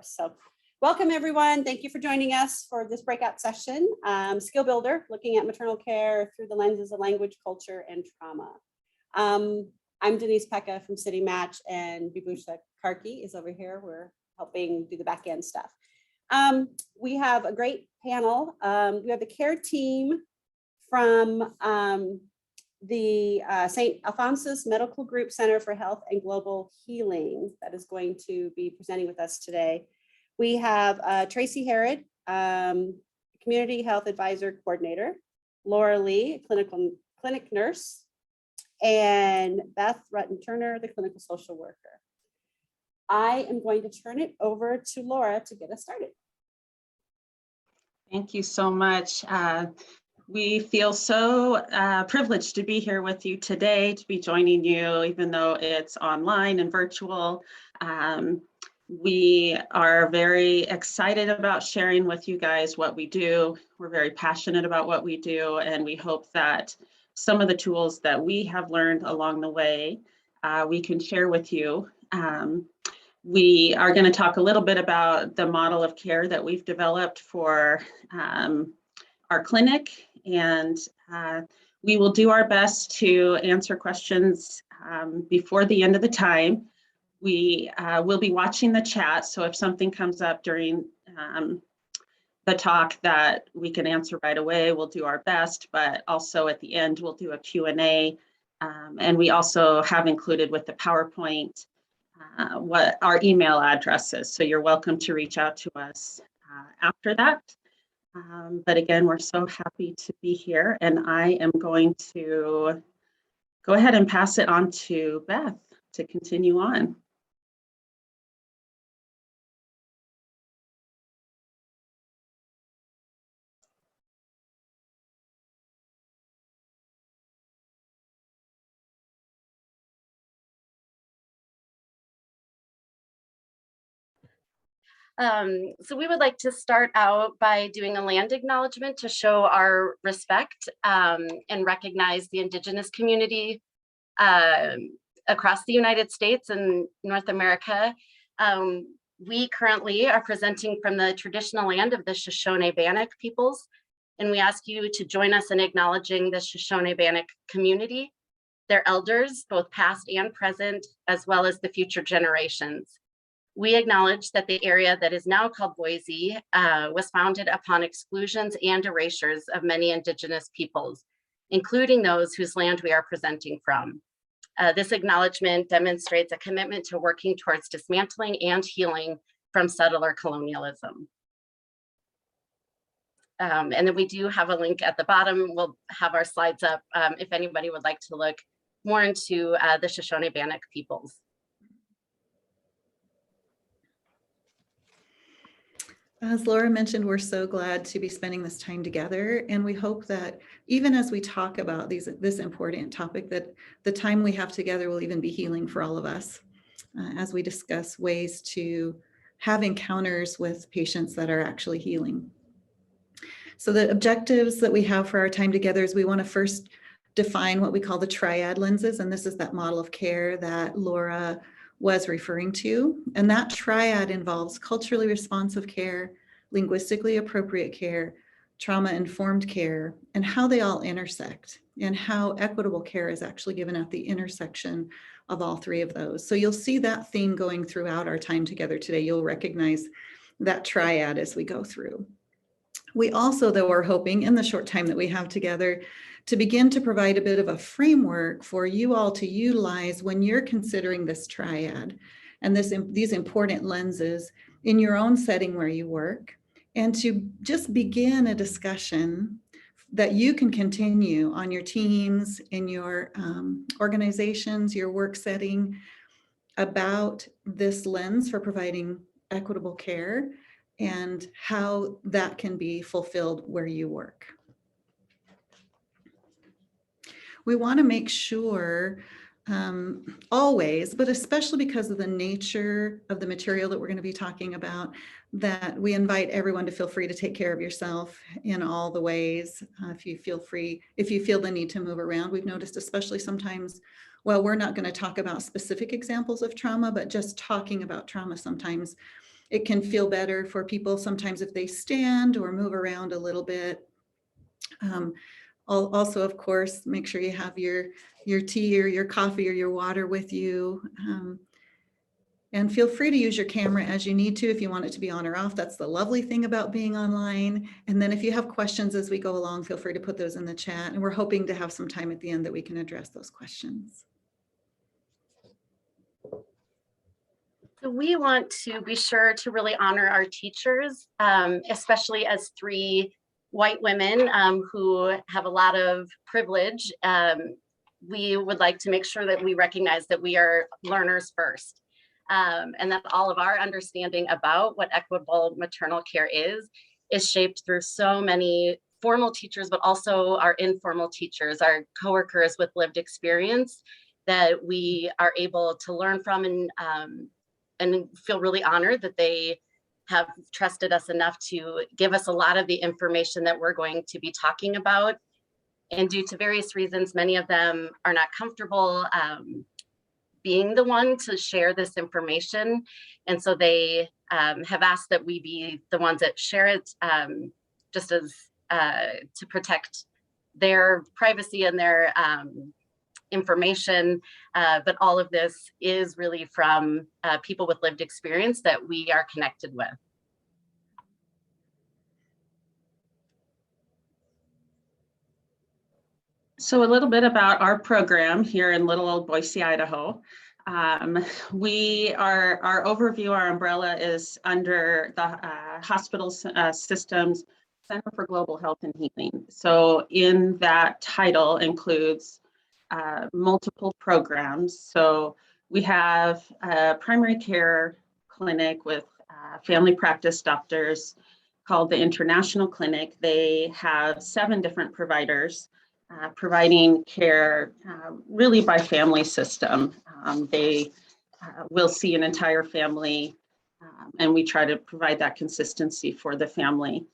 course. So welcome everyone. Thank you for joining us for this breakout session, Skill Builder, looking at maternal care through the lenses of language, culture, and trauma. I'm Denise Pekka from City Match, and Bibusha Karki is over here. We're helping do the back end stuff. We have a great panel. We have the care team from the St. Alphonsus Medical Group Center for Health and Global Healing that is going to be presenting with us today. We have Traci Harrod, Community Health Advisor Coordinator, Laura Lee, clinic nurse, and Beth Rutten-Turner, the clinical social worker. I am going to turn it over to Laura to get us started. Thank you so much. We feel so privileged to be here with you today, to be joining you, even though it's online and virtual. We are very excited about sharing with you guys what we do. We're very passionate about what we do, and we hope that some of the tools that we have learned along the way, we can share with you. We are going to talk a little bit about the model of care that we've developed for our clinic, and we will do our best to answer questions before the end of the time. We will be watching the chat, so if something comes up during the talk that we can answer right away, we'll do our best, but also at the end, we'll do a Q&A. And we also have included with the PowerPoint what our email address is. So you're welcome to reach out to us after that. But again, we're so happy to be here, and I am going to go ahead and pass it on to Beth to continue on. So we would like to start out by doing a land acknowledgement to show our respect and recognize the Indigenous community across the United States and North America. We currently are presenting from the traditional land of the Shoshone-Bannock peoples, and we ask you to join us in acknowledging the Shoshone-Bannock community, their elders, both past and present, as well as the future generations. We acknowledge that the area that is now called Boise was founded upon exclusions and erasures of many Indigenous peoples, including those whose land we are presenting from. This acknowledgement demonstrates a commitment to working towards dismantling and healing from settler colonialism. And then we do have a link at the bottom. We'll have our slides up if anybody would like to look more into the Shoshone-Bannock peoples. As Laura mentioned, we're so glad to be spending this time together, and we hope that even as we talk about this important topic, that the time we have together will even be healing for all of us as we discuss ways to have encounters with patients that are actually healing. So the objectives that we have for our time together is we want to first define what we call the triad lenses, and this is that model of care that Laura was referring to. And that triad involves culturally responsive care, linguistically appropriate care, trauma-informed care, and how they all intersect, and how equitable care is actually given at the intersection of all three of those. So you'll see that theme going throughout our time together today. You'll recognize that triad as we go through. We also, though, are hoping in the short time that we have together to begin to provide a bit of a framework for you all to utilize when you're considering this triad and these important lenses in your own setting where you work, and to just begin a discussion that you can continue on your teams, in your organizations, your work setting, about this lens for providing equitable care and how that can be fulfilled where you work. We want to make sure always, but especially because of the nature of the material that we're going to be talking about, that we invite everyone to feel free to take care of yourself in all the ways. If you feel the need to move around. We've noticed, especially sometimes, well, we're not going to talk about specific examples of trauma, but just talking about trauma sometimes It can feel better for people sometimes if they stand or move around a little bit. Also, of course, make sure you have your tea or your coffee or your water with you. And feel free to use your camera as you need to if you want it to be on or off. That's the lovely thing about being online. And then if you have questions as we go along, feel free to put those in the chat. And we're hoping to have some time at the end that we can address those questions. So we want to be sure to really honor our teachers, especially as 3 white women who have a lot of privilege. We would like to make sure that we recognize that we are learners first, and that all of our understanding about what equitable maternal care is shaped through so many formal teachers, but also our informal teachers, our coworkers with lived experience that we are able to learn from, and feel really honored that they have trusted us enough to give us a lot of the information that we're going to be talking about. And due to various reasons, many of them are not comfortable being the one to share this information. And so they have asked that we be the ones that share it, just as to protect their privacy and their information, but all of this is really from people with lived experience that we are connected with. So a little bit about our program here in little old Boise, Idaho. Our overview, our umbrella is under the hospital systems Center for Global Health and Healing. So in that title includes multiple programs. So we have a primary care clinic with family practice doctors called the International Clinic. They have 7 different providers providing care really by family system. They will see an entire family, and we try to provide that consistency for the family.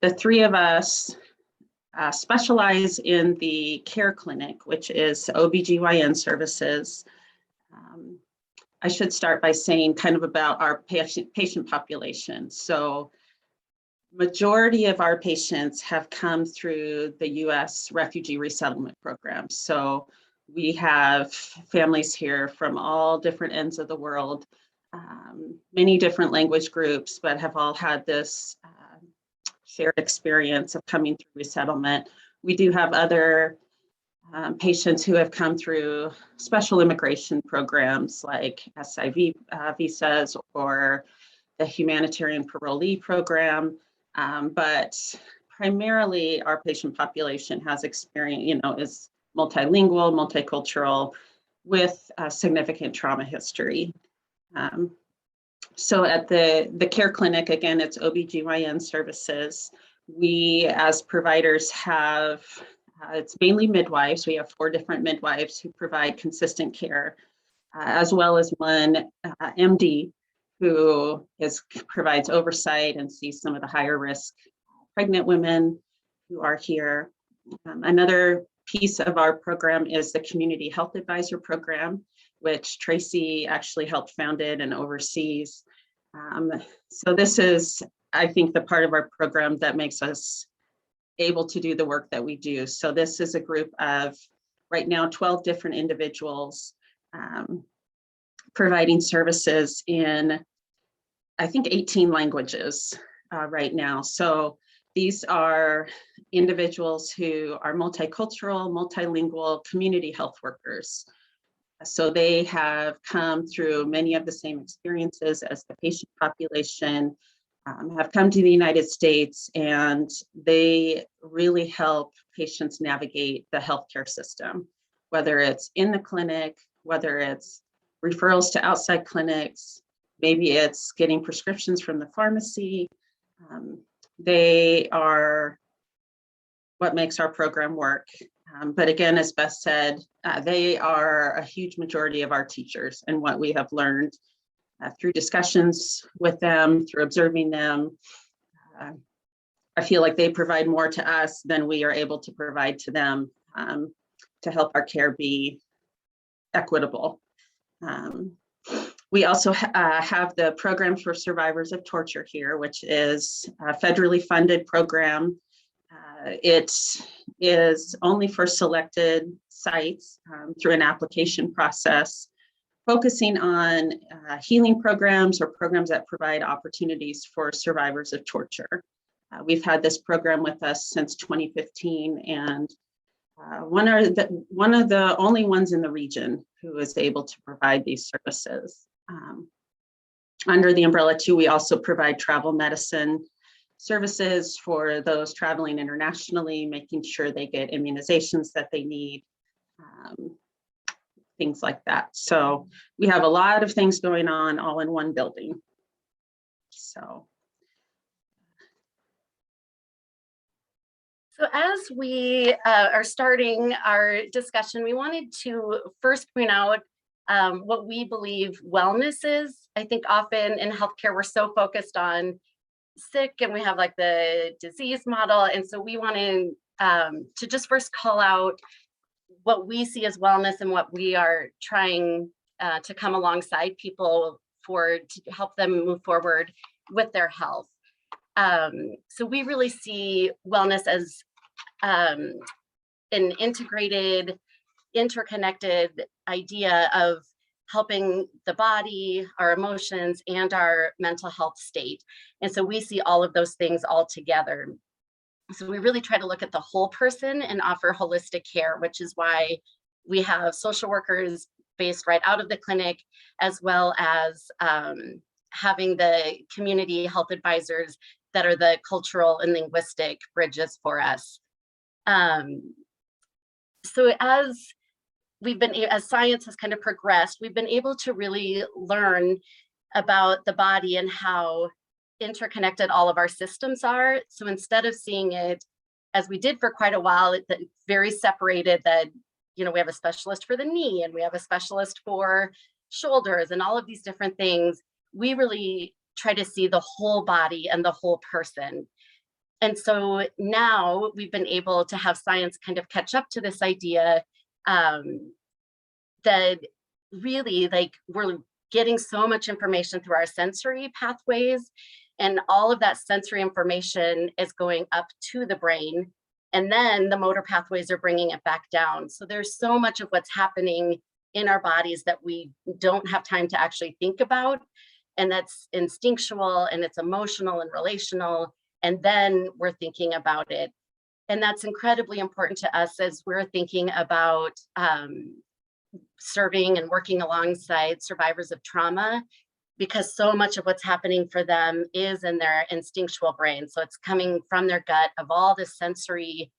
The 3 of us specialize in the care clinic, which is OBGYN services. I should start by saying kind of about our patient population. So majority of our patients have come through the U.S. refugee resettlement program. So we have families here from all different ends of the world, many different language groups, but have all had this shared experience of coming through resettlement. We do have other patients who have come through special immigration programs like SIV visas or the humanitarian parolee program. But primarily our patient population has experience, is multilingual, multicultural with a significant trauma history. So at the care clinic, again, it's OBGYN services. We as providers have, it's mainly midwives. We have 4 different midwives who provide consistent care, as well as one MD who provides oversight and sees some of the higher risk pregnant women who are here. Another piece of our program is the Community Health Advisor Program, which Traci actually helped found it and oversees. So this is, I think, the part of our program that makes us able to do the work that we do. So this is a group of, right now, 12 different individuals providing services in, I think, 18 languages right now. So these are individuals who are multicultural, multilingual community health workers. So they have come through many of the same experiences as the patient population, have come to the United States, and they really help patients navigate the healthcare system, whether it's in the clinic, whether it's referrals to outside clinics, maybe it's getting prescriptions from the pharmacy. They are what makes our program work. But again, as Beth said, they are a huge majority of our teachers, and what we have learned through discussions with them, through observing them. I feel like they provide more to us than we are able to provide to them to help our care be equitable. We also have the Program for Survivors of Torture here, which is a federally funded program. It is only for selected sites through an application process, focusing on healing programs or programs that provide opportunities for survivors of torture. We've had this program with us since 2015, and one of the only ones in the region who is able to provide these services. Under the umbrella too, we also provide travel medicine services for those traveling internationally, making sure they get immunizations that they need, things like that. So we have a lot of things going on all in one building. So as we are starting our discussion, we wanted to first point out what we believe wellness is. I think often in healthcare, we're so focused on sick and we have like the disease model. And so we wanted to just first call out what we see as wellness and what we are trying to come alongside people to help them move forward with their health. So we really see wellness as an integrated, interconnected idea of helping the body, our emotions, and our mental health state. And so we see all of those things all together. So we really try to look at the whole person and offer holistic care, which is why we have social workers based right out of the clinic, as well as having the community health advisors that are the cultural and linguistic bridges for us. So as science has kind of progressed, we've been able to really learn about the body and how interconnected all of our systems are. So instead of seeing it as we did for quite a while, it's very separated, that, you know, we have a specialist for the knee and we have a specialist for shoulders and all of these different things, we really try to see the whole body and the whole person. And so now we've been able to have science kind of catch up to this idea that really, like, we're getting so much information through our sensory pathways, and all of that sensory information is going up to the brain, and then the motor pathways are bringing it back down. So there's so much of what's happening in our bodies that we don't have time to actually think about, and that's instinctual and it's emotional and relational, and then we're thinking about it. And that's incredibly important to us as we're thinking about serving and working alongside survivors of trauma, because so much of what's happening for them is in their instinctual brain. So it's coming from their gut of all the sensory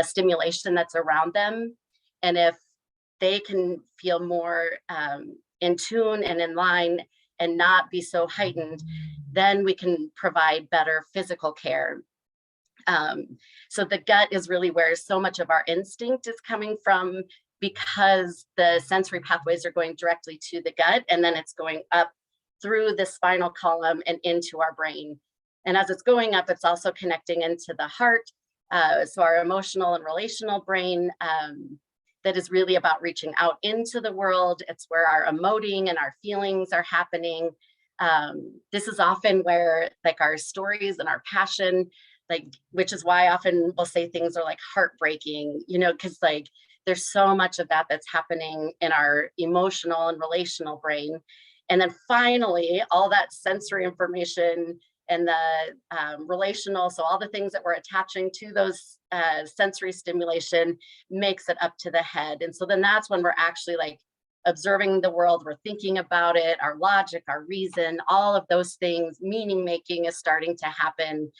stimulation that's around them. And if they can feel more in tune and in line and not be so heightened, then we can provide better physical care. So the gut is really where so much of our instinct is coming from, because the sensory pathways are going directly to the gut, and then it's going up through the spinal column and into our brain. And as it's going up, it's also connecting into the heart. So our emotional and relational brain, that is really about reaching out into the world. It's where our emoting and our feelings are happening. This is often where, like, our stories and our passion, like, which is why often we'll say things are like heartbreaking, you know, because like there's so much of that that's happening in our emotional and relational brain. And then finally, all that sensory information and the relational, so all the things that we're attaching to those sensory stimulation makes it up to the head. And so then that's when we're actually like observing the world, we're thinking about it, our logic, our reason, all of those things, meaning making is starting to happen.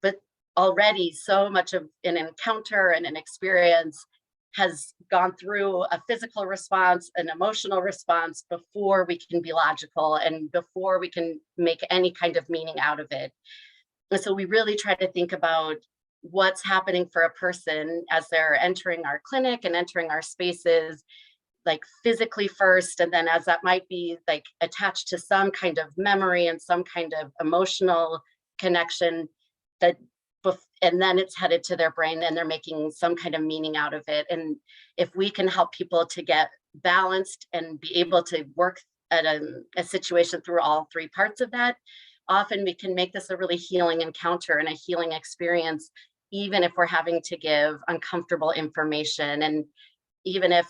But already so much of an encounter and an experience has gone through a physical response, an emotional response, before we can be logical and before we can make any kind of meaning out of it. And so we really try to think about what's happening for a person as they're entering our clinic and entering our spaces, like physically first, and then as that might be like attached to some kind of memory and some kind of emotional connection, and then it's headed to their brain and they're making some kind of meaning out of it. And if we can help people to get balanced and be able to work a situation through all three parts of that, often we can make this a really healing encounter and a healing experience, even if we're having to give uncomfortable information. And even if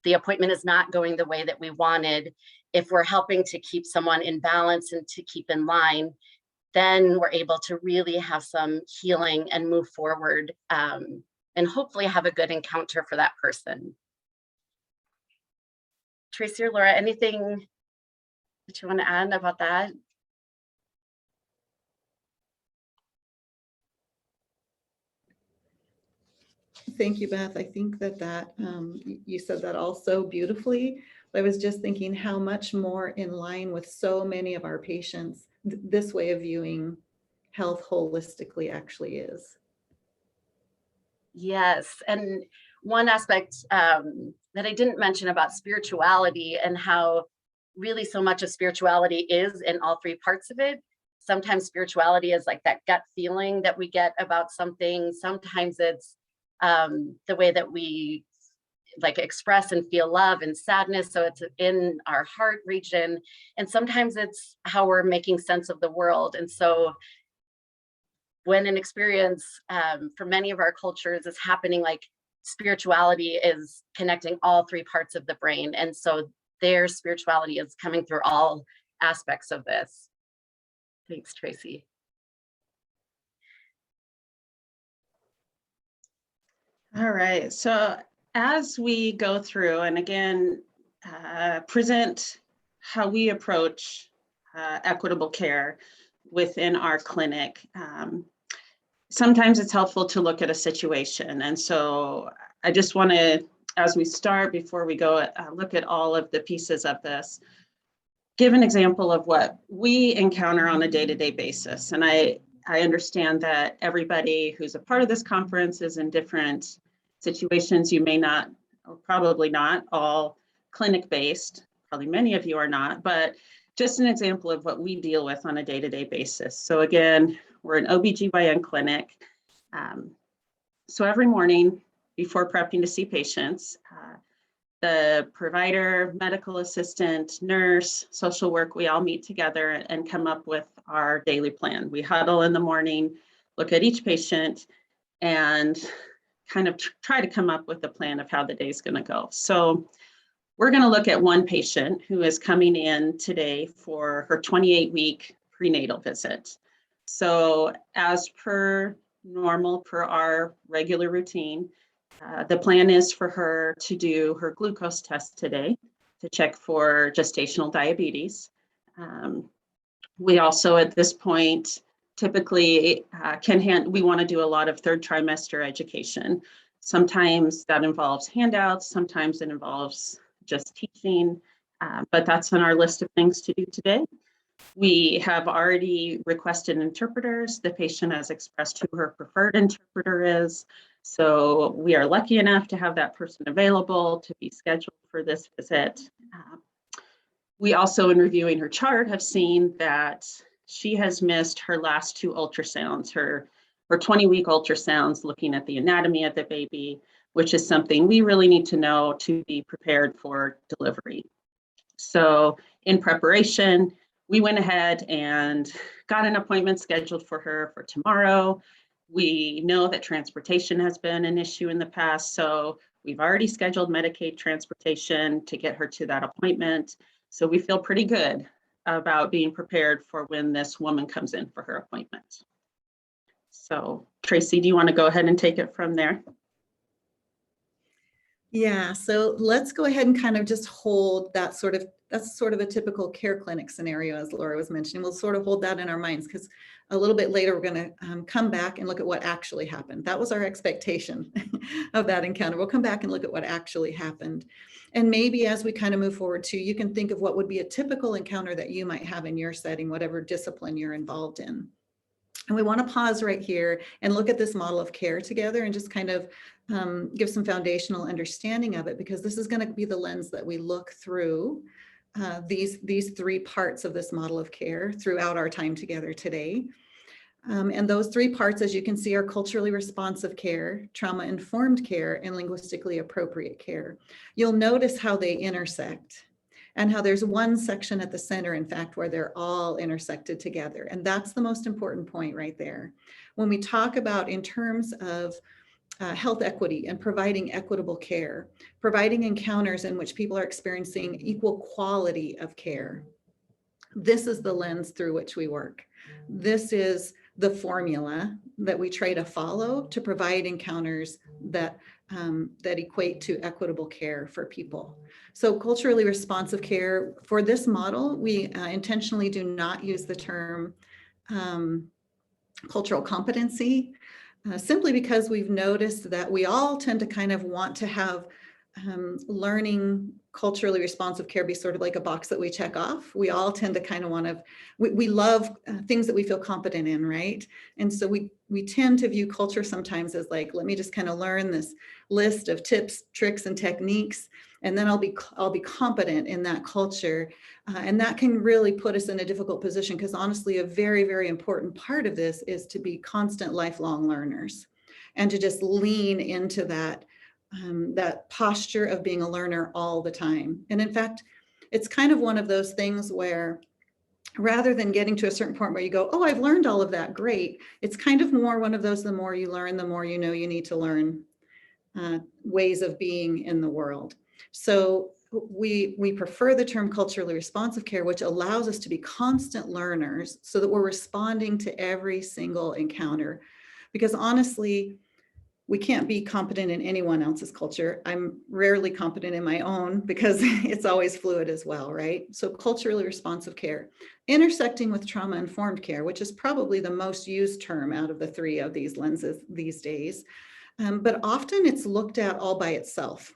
the appointment is not going the way that we wanted, if we're helping to keep someone in balance and to keep in line, then we're able to really have some healing and move forward, and hopefully have a good encounter for that person. Traci or Laura, anything that you want to add about that? Thank you, Beth. I think that you said that all so beautifully. I was just thinking how much more in line with so many of our patients this way of viewing health holistically actually is. Yes, and one aspect that I didn't mention about spirituality and how really so much of spirituality is in all three parts of it. Sometimes spirituality is like that gut feeling that we get about something. Sometimes it's the way that we like express and feel love and sadness. So it's in our heart region. And sometimes it's how we're making sense of the world. And so when an experience for many of our cultures is happening, like spirituality is connecting all three parts of the brain. And so their spirituality is coming through all aspects of this. Thanks, Traci. All right, so as we go through and again, present how we approach equitable care within our clinic, sometimes it's helpful to look at a situation. And so I just want to, as we start, before we go look at all of the pieces of this, give an example of what we encounter on a day-to-day basis. And I understand that everybody who's a part of this conference is in different situations. You may not, or probably not, all clinic-based. Probably many of you are not, but just an example of what we deal with on a day-to-day basis. So again, we're an OBGYN clinic. So every morning before prepping to see patients, the provider, medical assistant, nurse, social work, we all meet together and come up with our daily plan. We huddle in the morning, look at each patient, and kind of try to come up with a plan of how the day is going to go. So we're going to look at one patient who is coming in today for her 28-week prenatal visit. So as per normal, per our regular routine, the plan is for her to do her glucose test today to check for gestational diabetes. We also at this point typically we want to do a lot of third trimester education. Sometimes that involves handouts, sometimes it involves just teaching, but that's on our list of things to do today. We have already requested interpreters. The patient has expressed who her preferred interpreter is. So we are lucky enough to have that person available to be scheduled for this visit. We also, in reviewing her chart, have seen that she has missed her last two ultrasounds, her 20-week ultrasounds looking at the anatomy of the baby, which is something we really need to know to be prepared for delivery. So in preparation, we went ahead and got an appointment scheduled for her for tomorrow. We know that transportation has been an issue in the past, so we've already scheduled Medicaid transportation to get her to that appointment. So we feel pretty good about being prepared for when this woman comes in for her appointment. So Traci, do you want to go ahead and take it from there? Yeah, so let's go ahead and kind of just hold that that's sort of a typical care clinic scenario, as Laura was mentioning. We'll sort of hold that in our minds because a little bit later, we're going to come back and look at what actually happened. That was our expectation of that encounter. We'll come back and look at what actually happened. And maybe as we kind of move forward too, you can think of what would be a typical encounter that you might have in your setting, whatever discipline you're involved in. And we want to pause right here and look at this model of care together and just kind of give some foundational understanding of it, because this is going to be the lens that we look through these three parts of this model of care throughout our time together today. And those three parts, as you can see, are culturally responsive care, trauma-informed care, and linguistically appropriate care. You'll notice how they intersect. and how there's one section at the center, in fact, where they're all intersected together. And that's the most important point right there. When we talk about in terms of health equity and providing equitable care, providing encounters in which people are experiencing equal quality of care, this is the lens through which we work. This is the formula that we try to follow to provide encounters that that equate to equitable care for people. So culturally responsive care, for this model, we intentionally do not use the term cultural competency, simply because we've noticed that we all tend to kind of want to have learning culturally responsive care be sort of like a box that we check off. We all tend to kind of want to, we love things that we feel competent in, right? And so we tend to view culture sometimes as like, let me just kind of learn this list of tips, tricks, and techniques, and then I'll be competent in that culture. And that can really put us in a difficult position, because honestly, a very, very important part of this is to be constant lifelong learners and to just lean into that posture of being a learner all the time. And in fact, it's kind of one of those things where rather than getting to a certain point where you go, oh, I've learned all of that, great. It's kind of more one of those, the more you learn, the more you know you need to learn ways of being in the world. So we prefer the term culturally responsive care, which allows us to be constant learners so that we're responding to every single encounter. Because honestly, we can't be competent in anyone else's culture. I'm rarely competent in my own because it's always fluid as well, right? So culturally responsive care, intersecting with trauma-informed care, which is probably the most used term out of the three of these lenses these days. But often it's looked at all by itself,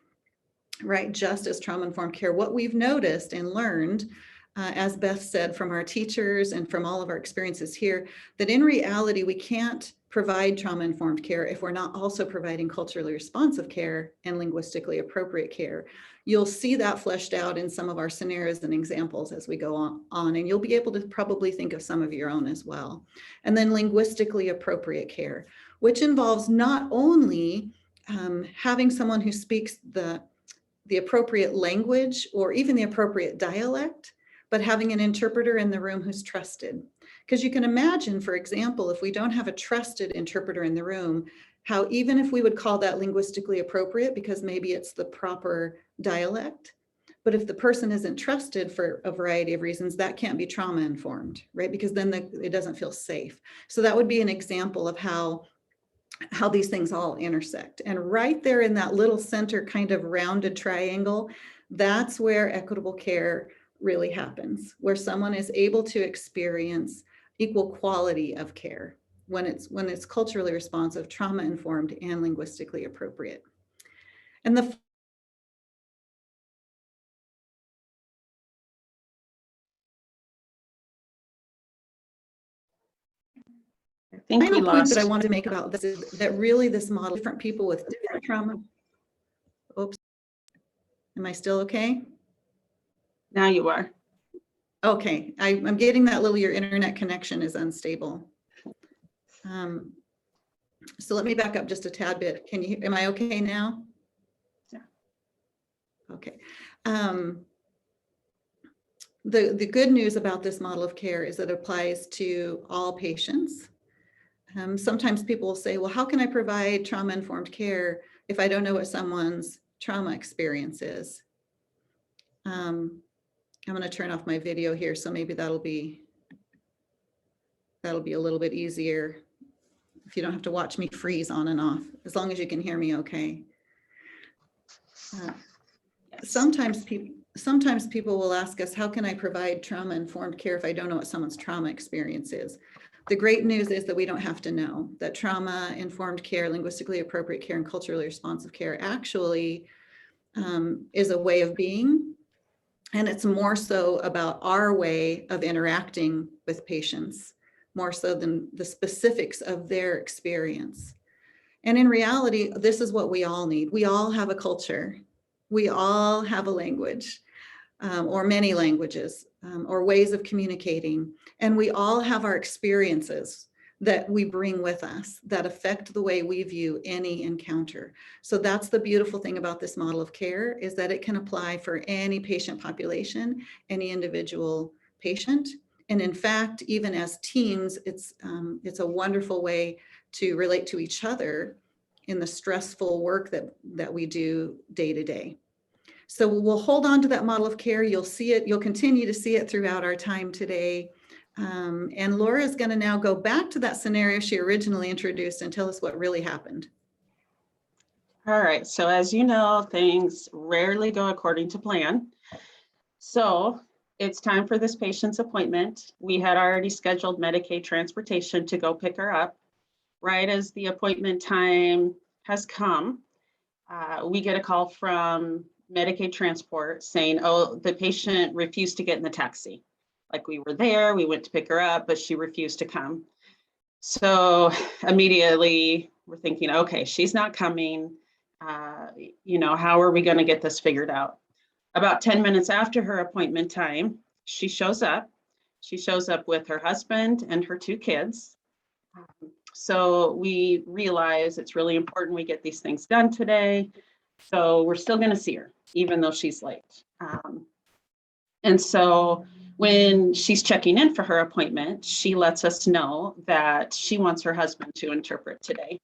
right? Just as trauma-informed care. What we've noticed and learned, as Beth said, from our teachers and from all of our experiences here, that in reality, we can't provide trauma-informed care if we're not also providing culturally responsive care and linguistically appropriate care. You'll see that fleshed out in some of our scenarios and examples as we go on, and you'll be able to probably think of some of your own as well. And then linguistically appropriate care, which involves not only having someone who speaks the appropriate language or even the appropriate dialect, but having an interpreter in the room who's trusted. Because you can imagine, for example, if we don't have a trusted interpreter in the room, how even if we would call that linguistically appropriate, because maybe it's the proper dialect, but if the person isn't trusted for a variety of reasons, that can't be trauma informed, right? Because then it doesn't feel safe. So that would be an example of how these things all intersect. And right there in that little center kind of rounded triangle, that's where equitable care really happens, where someone is able to experience equal quality of care when it's culturally responsive, trauma informed, and linguistically appropriate. And the final point that I wanted to make about this is that really this model, different people with different trauma. Oops. Am I still okay? Now you are. Okay, I'm getting that little, your internet connection is unstable. So let me back up just a tad bit. Am I okay now? Yeah. Okay. The good news about this model of care is that it applies to all patients. Sometimes people will say, well, how can I provide trauma-informed care if I don't know what someone's trauma experience is? I'm going to turn off my video here, so maybe that'll be a little bit easier if you don't have to watch me freeze on and off, as long as you can hear me okay. Sometimes people will ask us, how can I provide trauma-informed care if I don't know what someone's trauma experience is? The great news is that we don't have to know. That trauma-informed care, linguistically appropriate care, and culturally responsive care actually is a way of being. And it's more so about our way of interacting with patients, more so than the specifics of their experience. And in reality, this is what we all need. We all have a culture. We all have a language, or many languages, or ways of communicating. And we all have our experiences that we bring with us that affect the way we view any encounter. So that's the beautiful thing about this model of care, is that it can apply for any patient population, any individual patient. And in fact, even as teams, it's a wonderful way to relate to each other in the stressful work that we do day to day. So we'll hold on to that model of care. You'll see it, you'll continue to see it throughout our time today. And Laura is going to now go back to that scenario she originally introduced and tell us what really happened. All right, so as you know, things rarely go according to plan. So it's time for this patient's appointment. We had already scheduled Medicaid transportation to go pick her up. Right as the appointment time has come, we get a call from Medicaid transport saying, oh, the patient refused to get in the taxi. Like, we were there, we went to pick her up, but she refused to come. So immediately we're thinking, okay, she's not coming. How are we going to get this figured out? About 10 minutes after her appointment time, she shows up. She shows up with her husband and her 2 kids. So we realize it's really important we get these things done today. So we're still going to see her, even though she's late. And so when she's checking in for her appointment, she lets us know that she wants her husband to interpret today.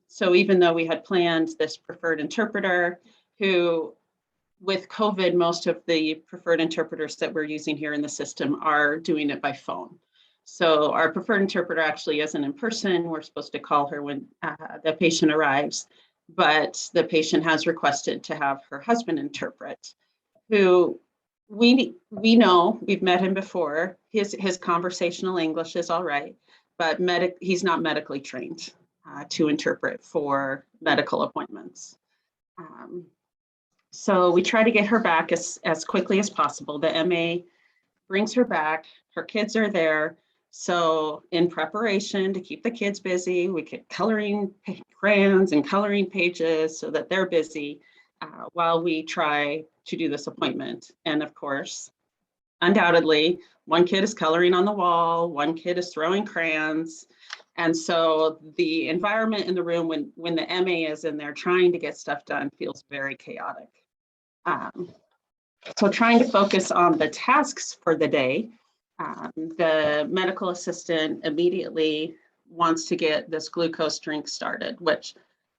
So even though we had planned this preferred interpreter, who, with COVID, most of the preferred interpreters that we're using here in the system are doing it by phone. So our preferred interpreter actually isn't in person. We're supposed to call her when the patient arrives, but the patient has requested to have her husband interpret, who we know, we've met him before. His conversational English is all right, but he's not medically trained to interpret for medical appointments. So we try to get her back as quickly as possible. The MA brings her back, her kids are there. So in preparation to keep the kids busy, we get coloring crayons and coloring pages so that they're busy while we try to do this appointment. And of course, undoubtedly, one kid is coloring on the wall, one kid is throwing crayons. And so the environment in the room when the MA is in there trying to get stuff done feels very chaotic. So trying to focus on the tasks for the day, the medical assistant immediately wants to get this glucose drink started, which,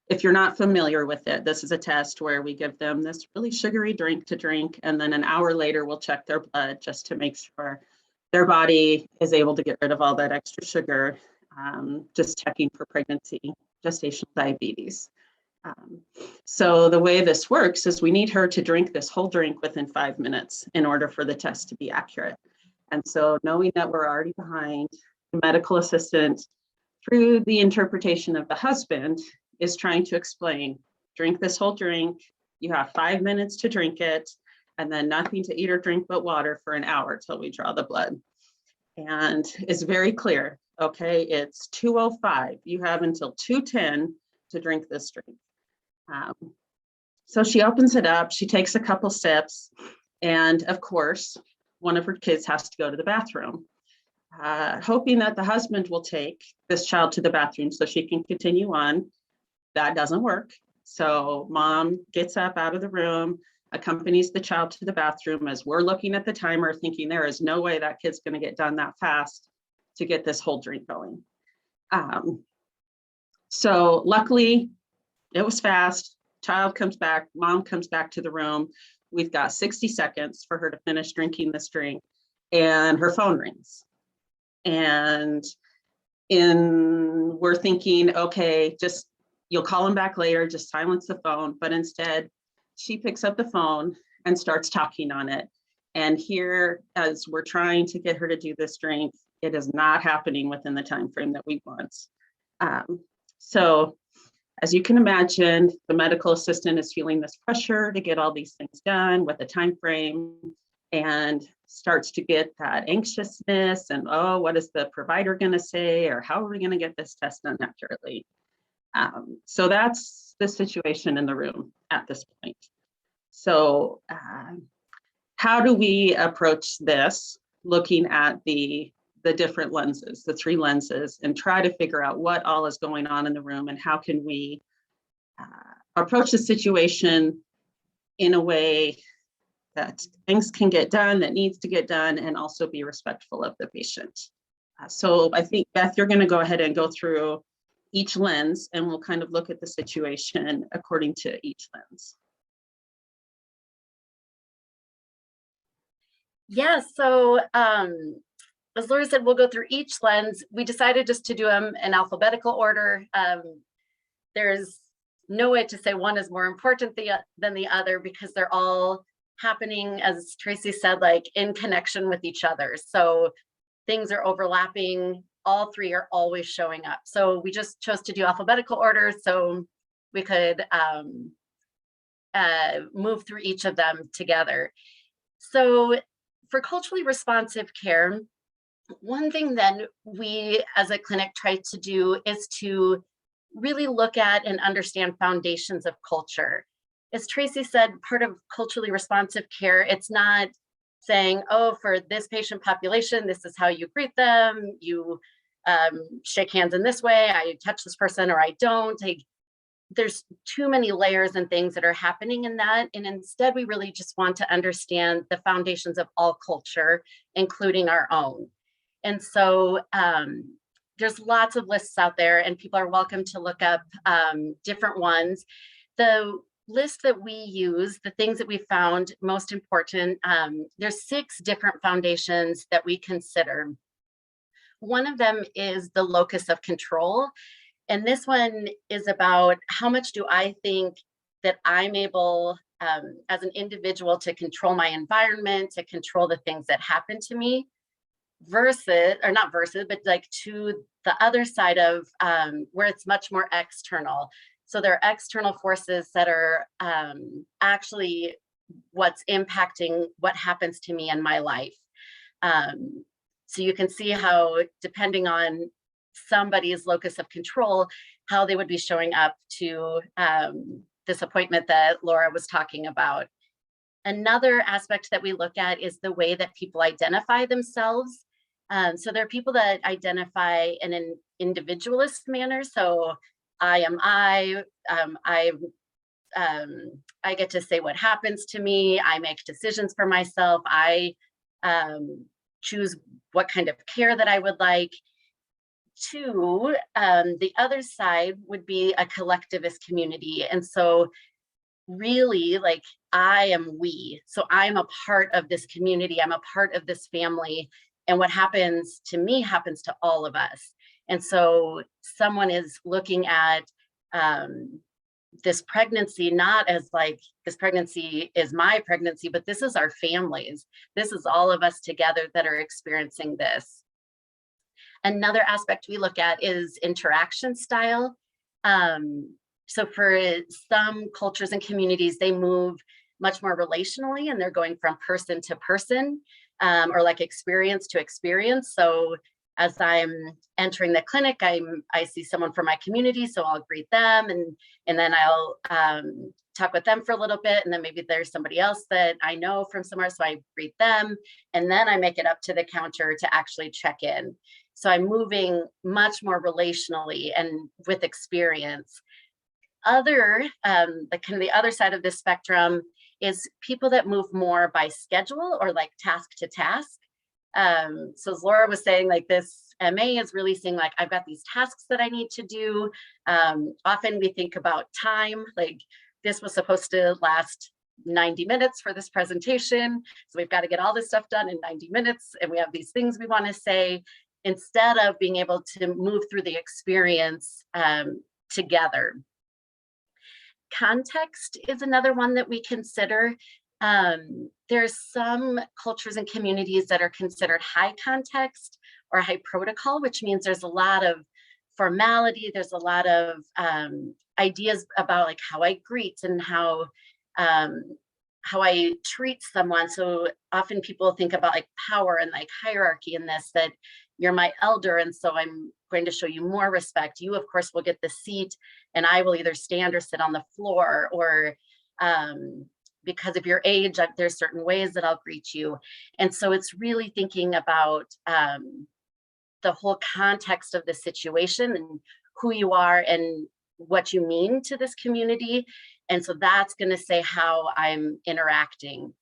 if you're not familiar with it, this is a test where we give them this really sugary drink to drink, and then an hour later we'll check their blood just to make sure their body is able to get rid of all that extra sugar, just checking for pregnancy, gestational diabetes. So the way this works is we need her to drink this whole drink within 5 minutes in order for the test to be accurate. And so knowing that we're already behind, the medical assistant, through the interpretation of the husband, is trying to explain, drink this whole drink, you have 5 minutes to drink it, and then nothing to eat or drink but water for an hour till we draw the blood. And it's very clear, okay, it's 2:05, you have until 2:10 to drink this drink. So she opens it up, she takes a couple sips, and of course, one of her kids has to go to the bathroom, hoping that the husband will take this child to the bathroom so she can continue on. That doesn't work. So mom gets up out of the room, accompanies the child to the bathroom as we're looking at the timer thinking there is no way that kid's going to get done that fast to get this whole drink going. So luckily it was fast. Child comes back, mom comes back to the room. We've got 60 seconds for her to finish drinking this drink, and her phone rings. And we're thinking, okay, just you'll call him back later, just silence the phone. But instead, she picks up the phone and starts talking on it. And here, as we're trying to get her to do this drink, it is not happening within the time frame that we want. So as you can imagine, the medical assistant is feeling this pressure to get all these things done with a time frame, and starts to get that anxiousness and, oh, what is the provider going to say, or how are we going to get this test done accurately? So that's the situation in the room at this point. So how do we approach this, looking at the the different lenses, the 3 lenses, and try to figure out what all is going on in the room and how can we approach the situation in a way that things can get done, that needs to get done, and also be respectful of the patient. So I think, Beth, you're going to go ahead and go through each lens, and we'll kind of look at the situation according to each lens. Yeah, so as Laura said, we'll go through each lens. We decided just to do them in alphabetical order. There's no way to say one is more important than the other because they're all happening, as Traci said, like in connection with each other. So things are overlapping. All 3 are always showing up. So we just chose to do alphabetical order so we could move through each of them together. So for culturally responsive care, one thing that we as a clinic try to do is to really look at and understand foundations of culture. As Traci said, part of culturally responsive care, it's not saying, oh, for this patient population, this is how you greet them, you shake hands in this way, I touch this person or I don't. There's too many layers and things that are happening in that. And instead, we really just want to understand the foundations of all culture, including our own. And so there's lots of lists out there and people are welcome to look up different ones. The list that we use, the things that we found most important, there's 6 different foundations that we consider. One of them is the locus of control. And this one is about how much do I think that I'm able as an individual to control my environment, to control the things that happen to me, versus, or not versus, but like to the other side of where it's much more external. So there are external forces that are actually what's impacting what happens to me in my life. So you can see how, depending on somebody's locus of control, how they would be showing up to this appointment that Laura was talking about. Another aspect that we look at is the way that people identify themselves. So there are people that identify in an individualist manner. So I am I get to say what happens to me. I make decisions for myself. I choose what kind of care that I would like. To the other side would be a collectivist community. And so really, like, I am we. So I'm a part of this community. I'm a part of this family. And what happens to me happens to all of us. And so someone is looking at this pregnancy, not as like, this pregnancy is my pregnancy, but this is our families. This is all of us together that are experiencing this. Another aspect we look at is interaction style. So for some cultures and communities, they move much more relationally and they're going from person to person, or like experience to experience. So as I'm entering the clinic, I see someone from my community, so I'll greet them and then I'll talk with them for a little bit. And then maybe there's somebody else that I know from somewhere, so I greet them. And then I make it up to the counter to actually check in. So I'm moving much more relationally and with experience. Other, like kind of the other side of this spectrum is people that move more by schedule or like task to task. So as Laura was saying, like this MA is really saying like, I've got these tasks that I need to do. Often we think about time, like this was supposed to last 90 minutes for this presentation. So we've got to get all this stuff done in 90 minutes. And we have these things we want to say, instead of being able to move through the experience together. Context is another one that we consider. There's some cultures and communities that are considered high context or high protocol, which means there's a lot of formality. There's a lot of ideas about like how I greet and how I treat someone. So often people think about like power and like hierarchy in this, that you're my elder, and so I'm going to show you more respect. You, of course, will get the seat, and I will either stand or sit on the floor, or because of your age, there's certain ways that I'll greet you. And so it's really thinking about the whole context of the situation and who you are and what you mean to this community. And so that's going to say how I'm interacting.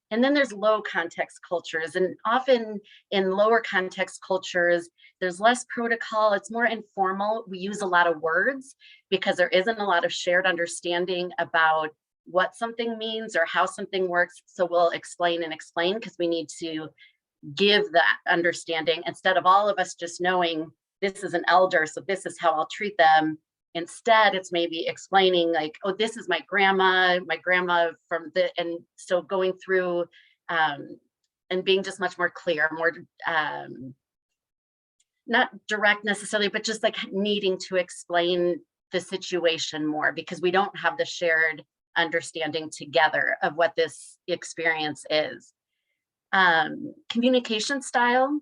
And then there's low context cultures, and often in lower context cultures, there's less protocol. It's more informal. We use a lot of words because there isn't a lot of shared understanding about what something means or how something works. So we'll explain and explain because we need to give that understanding instead of all of us just knowing this is an elder, so this is how I'll treat them. Instead, it's maybe explaining like, oh, this is my grandma from the, and so going through and being just much more clear, more not direct necessarily, but just like needing to explain the situation more because we don't have the shared understanding together of what this experience is. Communication style.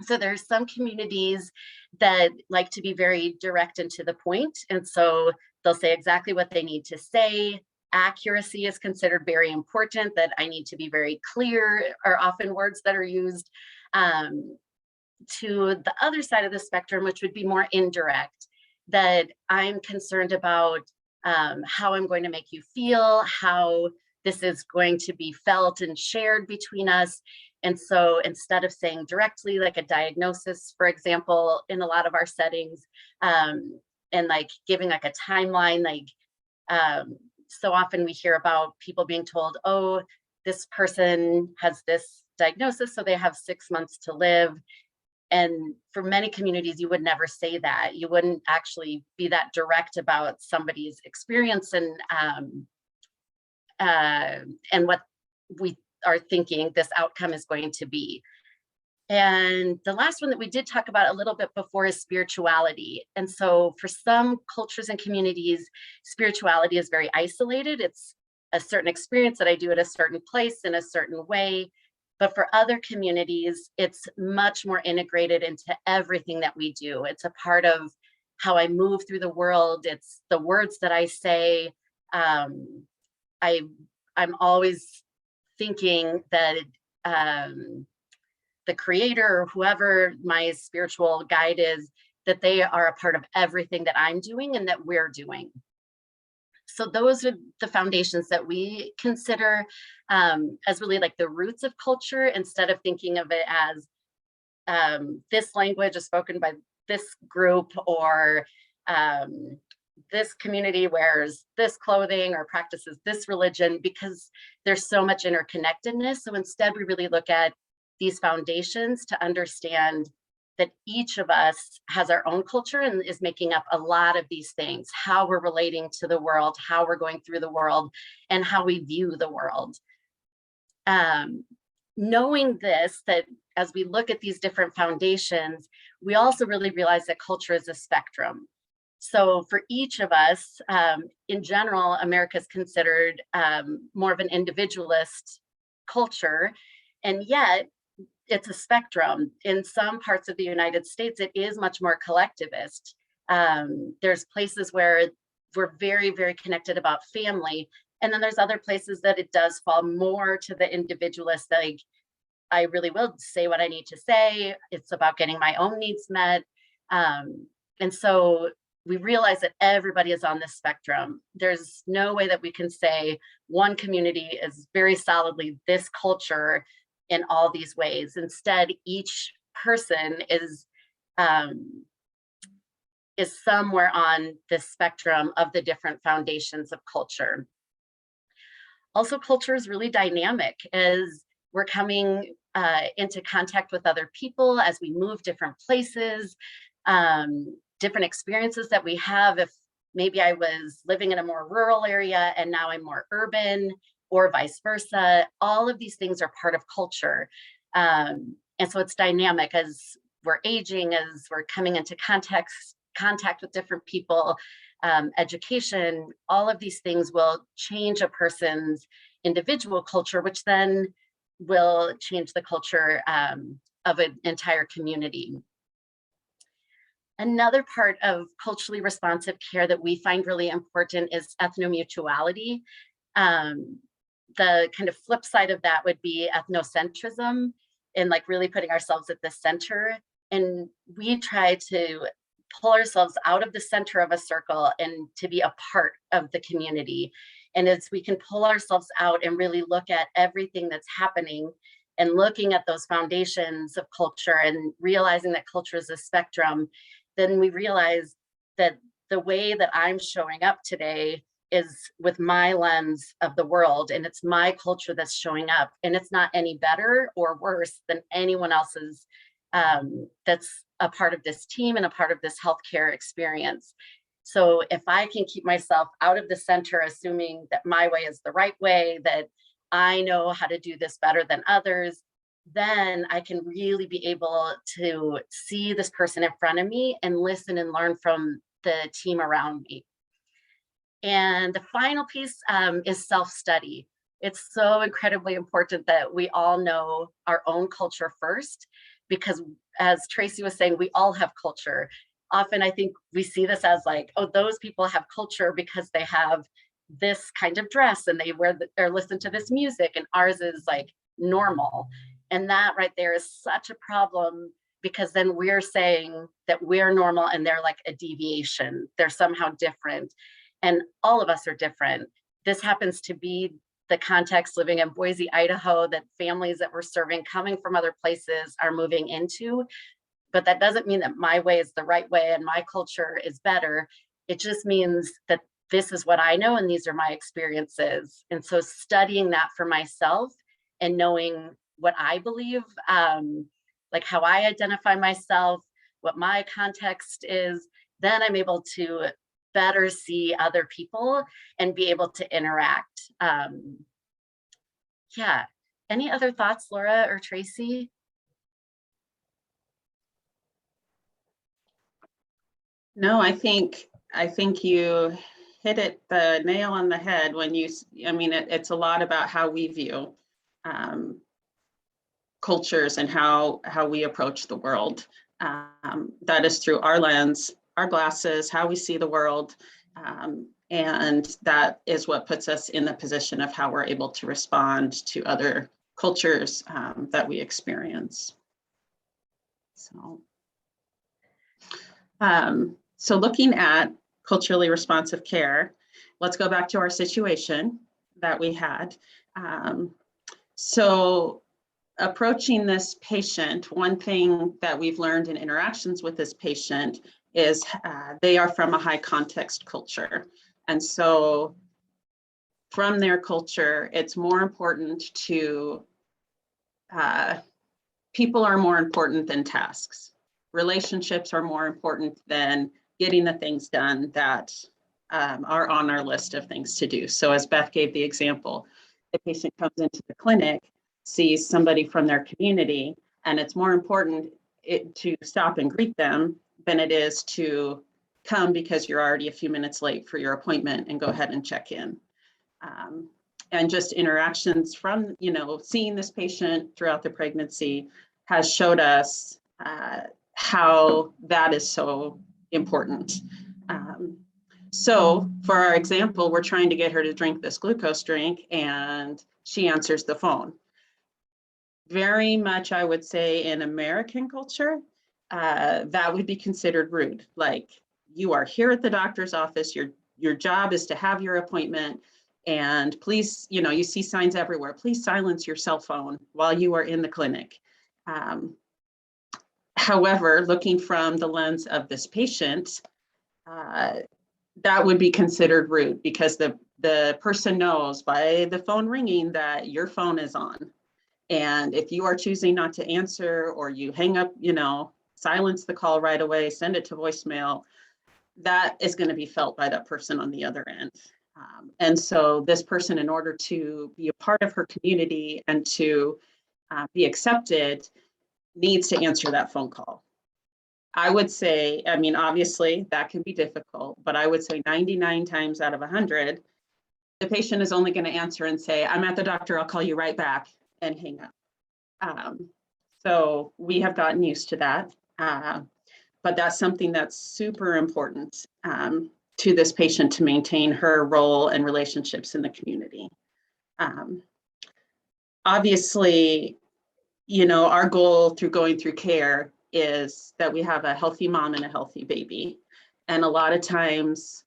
So there's some communities that like to be very direct and to the point. And so they'll say exactly what they need to say. Accuracy is considered very important, that I need to be very clear, are often words that are used. To the other side of the spectrum, which would be more indirect, that I'm concerned about how I'm going to make you feel, how this is going to be felt and shared between us. And so instead of saying directly like a diagnosis, for example, in a lot of our settings, and like giving like a timeline, like so often we hear about people being told, oh, this person has this diagnosis, so they have 6 months to live. And for many communities, you would never say that. You wouldn't actually be that direct about somebody's experience and what we are thinking this outcome is going to be. And the last one that we did talk about a little bit before is spirituality. And so for some cultures and communities, spirituality is very isolated. It's a certain experience that I do at a certain place in a certain way. But for other communities, it's much more integrated into everything that we do. It's a part of how I move through the world. It's the words that I say. I'm always thinking that the creator or whoever my spiritual guide is, that they are a part of everything that I'm doing and that we're doing. So those are the foundations that we consider as really like the roots of culture, instead of thinking of it as this language is spoken by this group, or this community wears this clothing or practices this religion, because there's so much interconnectedness. So instead, we really look at these foundations to understand that each of us has our own culture and is making up a lot of these things, how we're relating to the world, how we're going through the world, and how we view the world. Knowing this, that as we look at these different foundations, we also really realize that culture is a spectrum. So for each of us, in general, America is considered more of an individualist culture, and yet it's a spectrum. In some parts of the United States, it is much more collectivist. There's places where we're very, very connected about family. And then there's other places that it does fall more to the individualist, like I really will say what I need to say. It's about getting my own needs met. And so we realize that everybody is on this spectrum. There's no way that we can say one community is very solidly this culture in all these ways. Instead, each person is somewhere on the spectrum of the different foundations of culture. Also, culture is really dynamic as we're coming into contact with other people, as we move different places, different experiences that we have. If maybe I was living in a more rural area and now I'm more urban, or vice versa, all of these things are part of culture. And so it's dynamic as we're aging, as we're coming into contact with different people, education, all of these things will change a person's individual culture, which then will change the culture of an entire community. Another part of culturally responsive care that we find really important is ethnomutuality. The kind of flip side of that would be ethnocentrism, and like really putting ourselves at the center. And we try to pull ourselves out of the center of a circle and to be a part of the community. And as we can pull ourselves out and really look at everything that's happening and looking at those foundations of culture and realizing that culture is a spectrum, then we realize that the way that I'm showing up today is with my lens of the world, and it's my culture that's showing up, and it's not any better or worse than anyone else's that's a part of this team and a part of this healthcare experience. So if I can keep myself out of the center, assuming that my way is the right way, that I know how to do this better than others, then I can really be able to see this person in front of me and listen and learn from the team around me. And the final piece is self-study. It's so incredibly important that we all know our own culture first, because as Traci was saying, we all have culture. Often I think we see this as like, oh, those people have culture because they have this kind of dress and they wear or listen to this music, and ours is like normal. And that right there is such a problem, because then we're saying that we're normal and they're like a deviation. They're somehow different. And all of us are different. This happens to be the context living in Boise, Idaho, that families that we're serving coming from other places are moving into. But that doesn't mean that my way is the right way and my culture is better. It just means that this is what I know and these are my experiences. And so studying that for myself and knowing what I believe, like how I identify myself, what my context is, then I'm able to better see other people and be able to interact. Yeah. Any other thoughts, Laura or Traci? No, I think you hit it the nail on the head when you, I mean, it's a lot about how we view cultures and how we approach the world. That is through our lens, our glasses, how we see the world. And that is what puts us in the position of how we're able to respond to other cultures that we experience. So looking at culturally responsive care, let's go back to our situation that we had. So approaching this patient, one thing that we've learned in interactions with this patient is they are from a high context culture. And so from their culture, it's more important to, people are more important than tasks. Relationships are more important than getting the things done that are on our list of things to do. So as Beth gave the example, the patient comes into the clinic, sees somebody from their community, and it's more important to stop and greet them than it is to come because you're already a few minutes late for your appointment and go ahead and check in. And just interactions from, seeing this patient throughout the pregnancy has showed us how that is so important. So for our example, we're trying to get her to drink this glucose drink and she answers the phone. Very much, I would say, in American culture, that would be considered rude. Like, you are here at the doctor's office, your job is to have your appointment, and please, you see signs everywhere, please silence your cell phone while you are in the clinic. However, looking from the lens of this patient, that would be considered rude because the person knows by the phone ringing that your phone is on. And if you are choosing not to answer, or you hang up, silence the call right away, send it to voicemail, that is going to be felt by that person on the other end. And so this person, in order to be a part of her community and to be accepted, needs to answer that phone call. I would say, obviously that can be difficult, but I would say 99 times out of 100, the patient is only going to answer and say, I'm at the doctor, I'll call you right back, and hang up. So we have gotten used to that, but that's something that's super important to this patient to maintain her role and relationships in the community. Obviously, our goal through going through care is that we have a healthy mom and a healthy baby. And a lot of times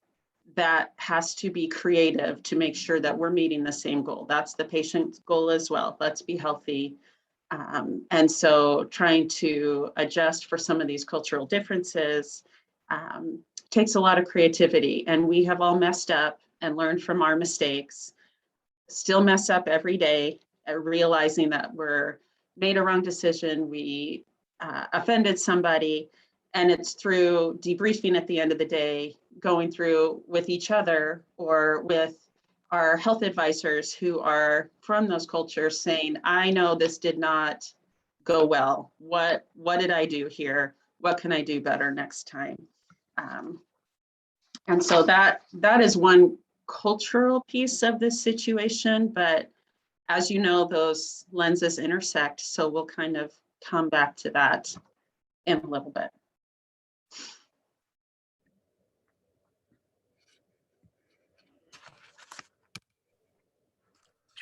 that has to be creative to make sure that we're meeting the same goal. That's the patient's goal as well. Let's be healthy. And so trying to adjust for some of these cultural differences takes a lot of creativity. And we have all messed up and learned from our mistakes, still mess up every day, realizing that we're made a wrong decision, we offended somebody, and it's through debriefing at the end of the day, going through with each other or with our health advisors who are from those cultures saying, I know this did not go well. What did I do here? What can I do better next time? And so that is one cultural piece of this situation, but as you know, those lenses intersect. So we'll kind of come back to that in a little bit.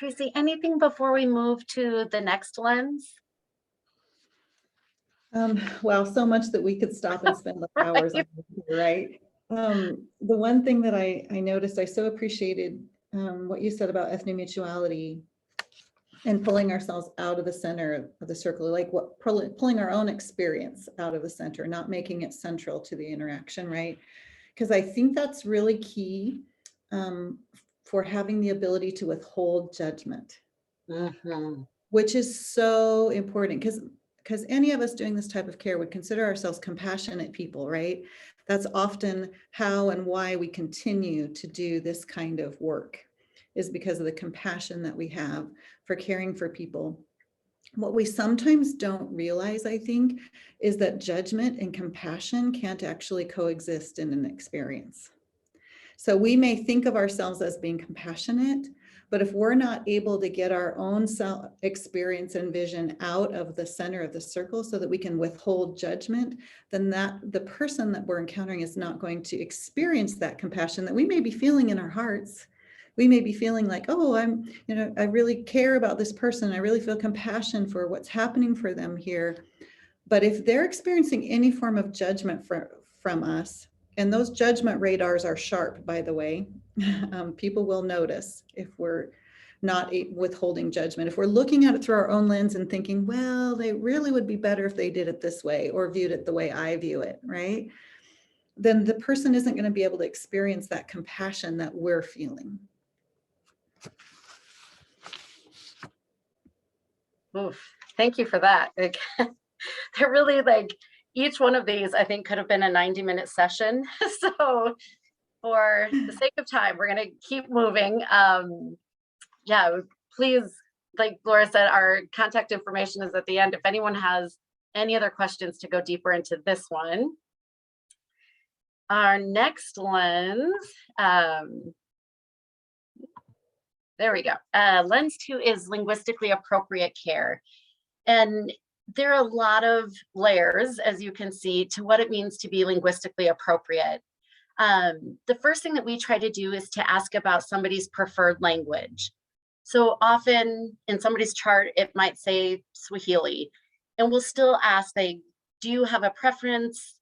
Traci, anything before we move to the next lens? Well, so much that we could stop and spend like hours on it, right? The one thing that I noticed, I so appreciated what you said about ethnomutuality and pulling ourselves out of the center of the circle, like pulling our own experience out of the center, not making it central to the interaction, right? Because I think that's really key for having the ability to withhold judgment, which is so important because any of us doing this type of care would consider ourselves compassionate people, right? That's often how and why we continue to do this kind of work, is because of the compassion that we have for caring for people. What we sometimes don't realize, I think, is that judgment and compassion can't actually coexist in an experience. So we may think of ourselves as being compassionate, but if we're not able to get our own self experience and vision out of the center of the circle so that we can withhold judgment, then the person that we're encountering is not going to experience that compassion that we may be feeling in our hearts. We may be feeling like, oh, I really care about this person. I really feel compassion for what's happening for them here. But if they're experiencing any form of judgment from us, and those judgment radars are sharp, by the way, people will notice if we're not withholding judgment. If we're looking at it through our own lens and thinking, well, they really would be better if they did it this way or viewed it the way I view it, right? Then the person isn't going to be able to experience that compassion that we're feeling. Oof, thank you for that. They're really like, each one of these, I think, could have been a 90-minute session. So for the sake of time, we're going to keep moving. Yeah, please, like Laura said, our contact information is at the end. If anyone has any other questions to go deeper into this one. Our next lens, there we go. Lens 2 is linguistically appropriate care. And there are a lot of layers, as you can see, to what it means to be linguistically appropriate. The first thing that we try to do is to ask about somebody's preferred language. So often in somebody's chart, it might say Swahili, and we'll still ask, like, do you have a preference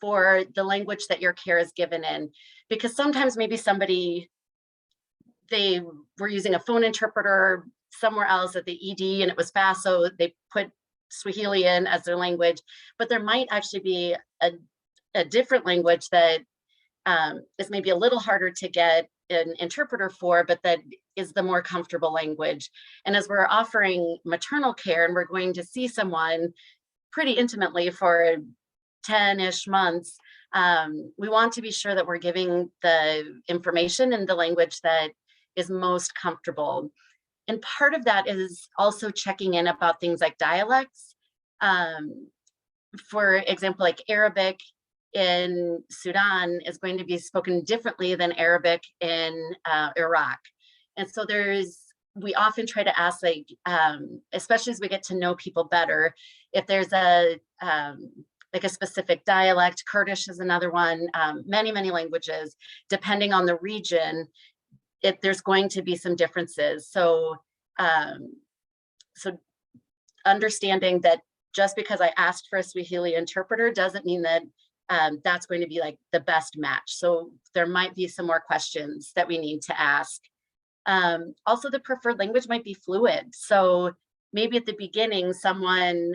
for the language that your care is given in? Because sometimes maybe somebody, they were using a phone interpreter somewhere else at the ED and it was fast, so they put Swahili in as their language, but there might actually be a different language that is maybe a little harder to get an interpreter for, but that is the more comfortable language. And as we're offering maternal care and we're going to see someone pretty intimately for 10-ish months, we want to be sure that we're giving the information in the language that is most comfortable. And part of that is also checking in about things like dialects. For example, like Arabic in Sudan is going to be spoken differently than Arabic in Iraq. And so we often try to ask, like, especially as we get to know people better, if there's like a specific dialect. Kurdish is another one, many languages, depending on the region, there's going to be some differences. So, so understanding that just because I asked for a Swahili interpreter doesn't mean that that's going to be like the best match. So there might be some more questions that we need to ask. Also, the preferred language might be fluid. So maybe at the beginning, someone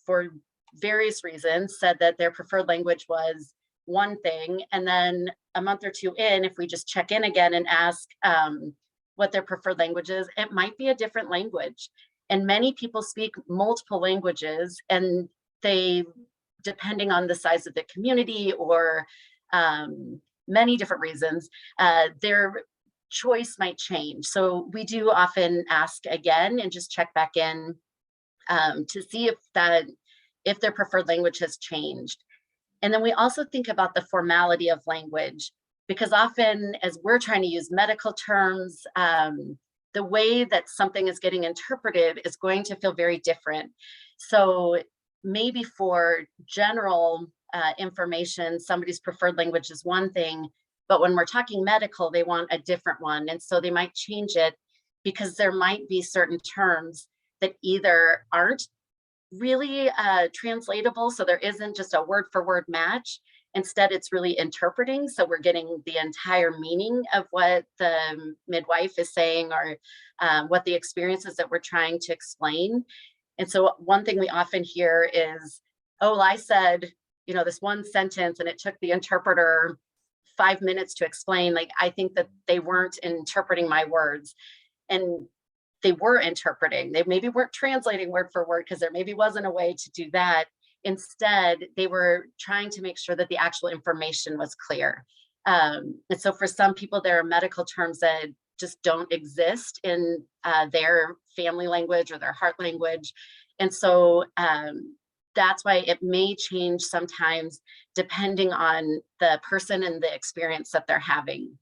for various reasons said that their preferred language was one thing. And then a month or two in, if we just check in again and ask what their preferred language is, it might be a different language. And many people speak multiple languages, and they, depending on the size of the community or many different reasons, their choice might change. So we do often ask again and just check back in to see if their preferred language has changed. And then we also think about the formality of language, because often as we're trying to use medical terms, the way that something is getting interpreted is going to feel very different. So maybe for general information, somebody's preferred language is one thing, but when we're talking medical, they want a different one. And so they might change it because there might be certain terms that either aren't really translatable, so there isn't just a word for word match. Instead, it's really interpreting. So we're getting the entire meaning of what the midwife is saying, or what the experiences that we're trying to explain. And so one thing we often hear is, oh, well, I said, this one sentence and it took the interpreter 5 minutes to explain. Like, I think that they weren't interpreting my words. And they were interpreting. They maybe weren't translating word for word, because there maybe wasn't a way to do that. Instead, they were trying to make sure that the actual information was clear. And so for some people, there are medical terms that just don't exist in their family language or their heart language. And so that's why it may change sometimes depending on the person and the experience that they're having.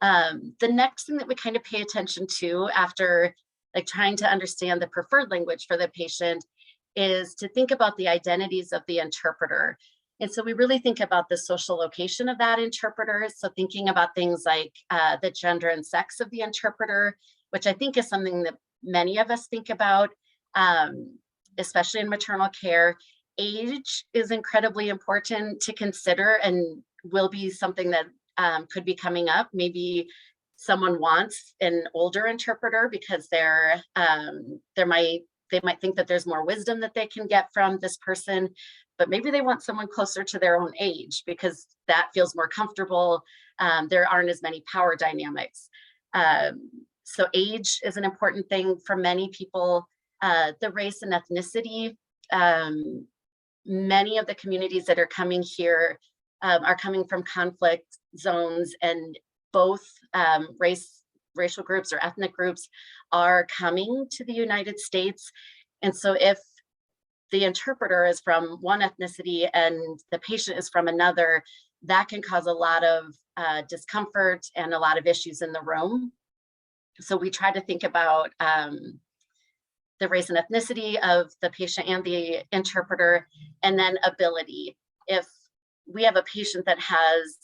The next thing that we kind of pay attention to after like trying to understand the preferred language for the patient is to think about the identities of the interpreter. And so we really think about the social location of that interpreter. So thinking about things like the gender and sex of the interpreter, which I think is something that many of us think about, especially in maternal care. Age is incredibly important to consider and will be something that could be coming up. Maybe someone wants an older interpreter because they might think that there's more wisdom that they can get from this person, but maybe they want someone closer to their own age because that feels more comfortable. There aren't as many power dynamics. So age is an important thing for many people. The race and ethnicity. Many of the communities that are coming here are coming from conflict zones, and both racial groups or ethnic groups are coming to the United States. And so if the interpreter is from one ethnicity and the patient is from another, that can cause a lot of discomfort and a lot of issues in the room. So we try to think about the race and ethnicity of the patient and the interpreter, and then ability. If we have a patient that has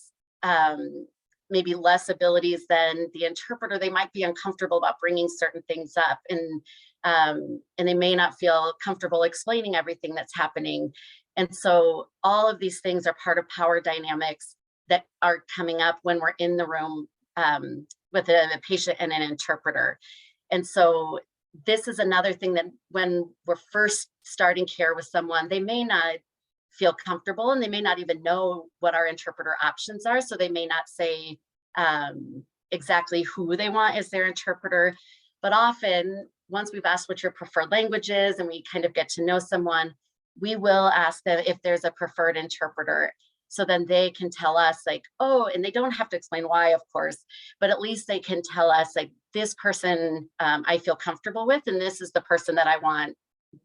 maybe less abilities than the interpreter, they might be uncomfortable about bringing certain things up, and they may not feel comfortable explaining everything that's happening. And so all of these things are part of power dynamics that are coming up when we're in the room with a patient and an interpreter. And so this is another thing that when we're first starting care with someone, they may not feel comfortable and they may not even know what our interpreter options are. So they may not say exactly who they want as their interpreter. But often, once we've asked what your preferred language is and we kind of get to know someone, we will ask them if there's a preferred interpreter. So then they can tell us like, oh, and they don't have to explain why, of course, but at least they can tell us like, this person I feel comfortable with, and this is the person that I want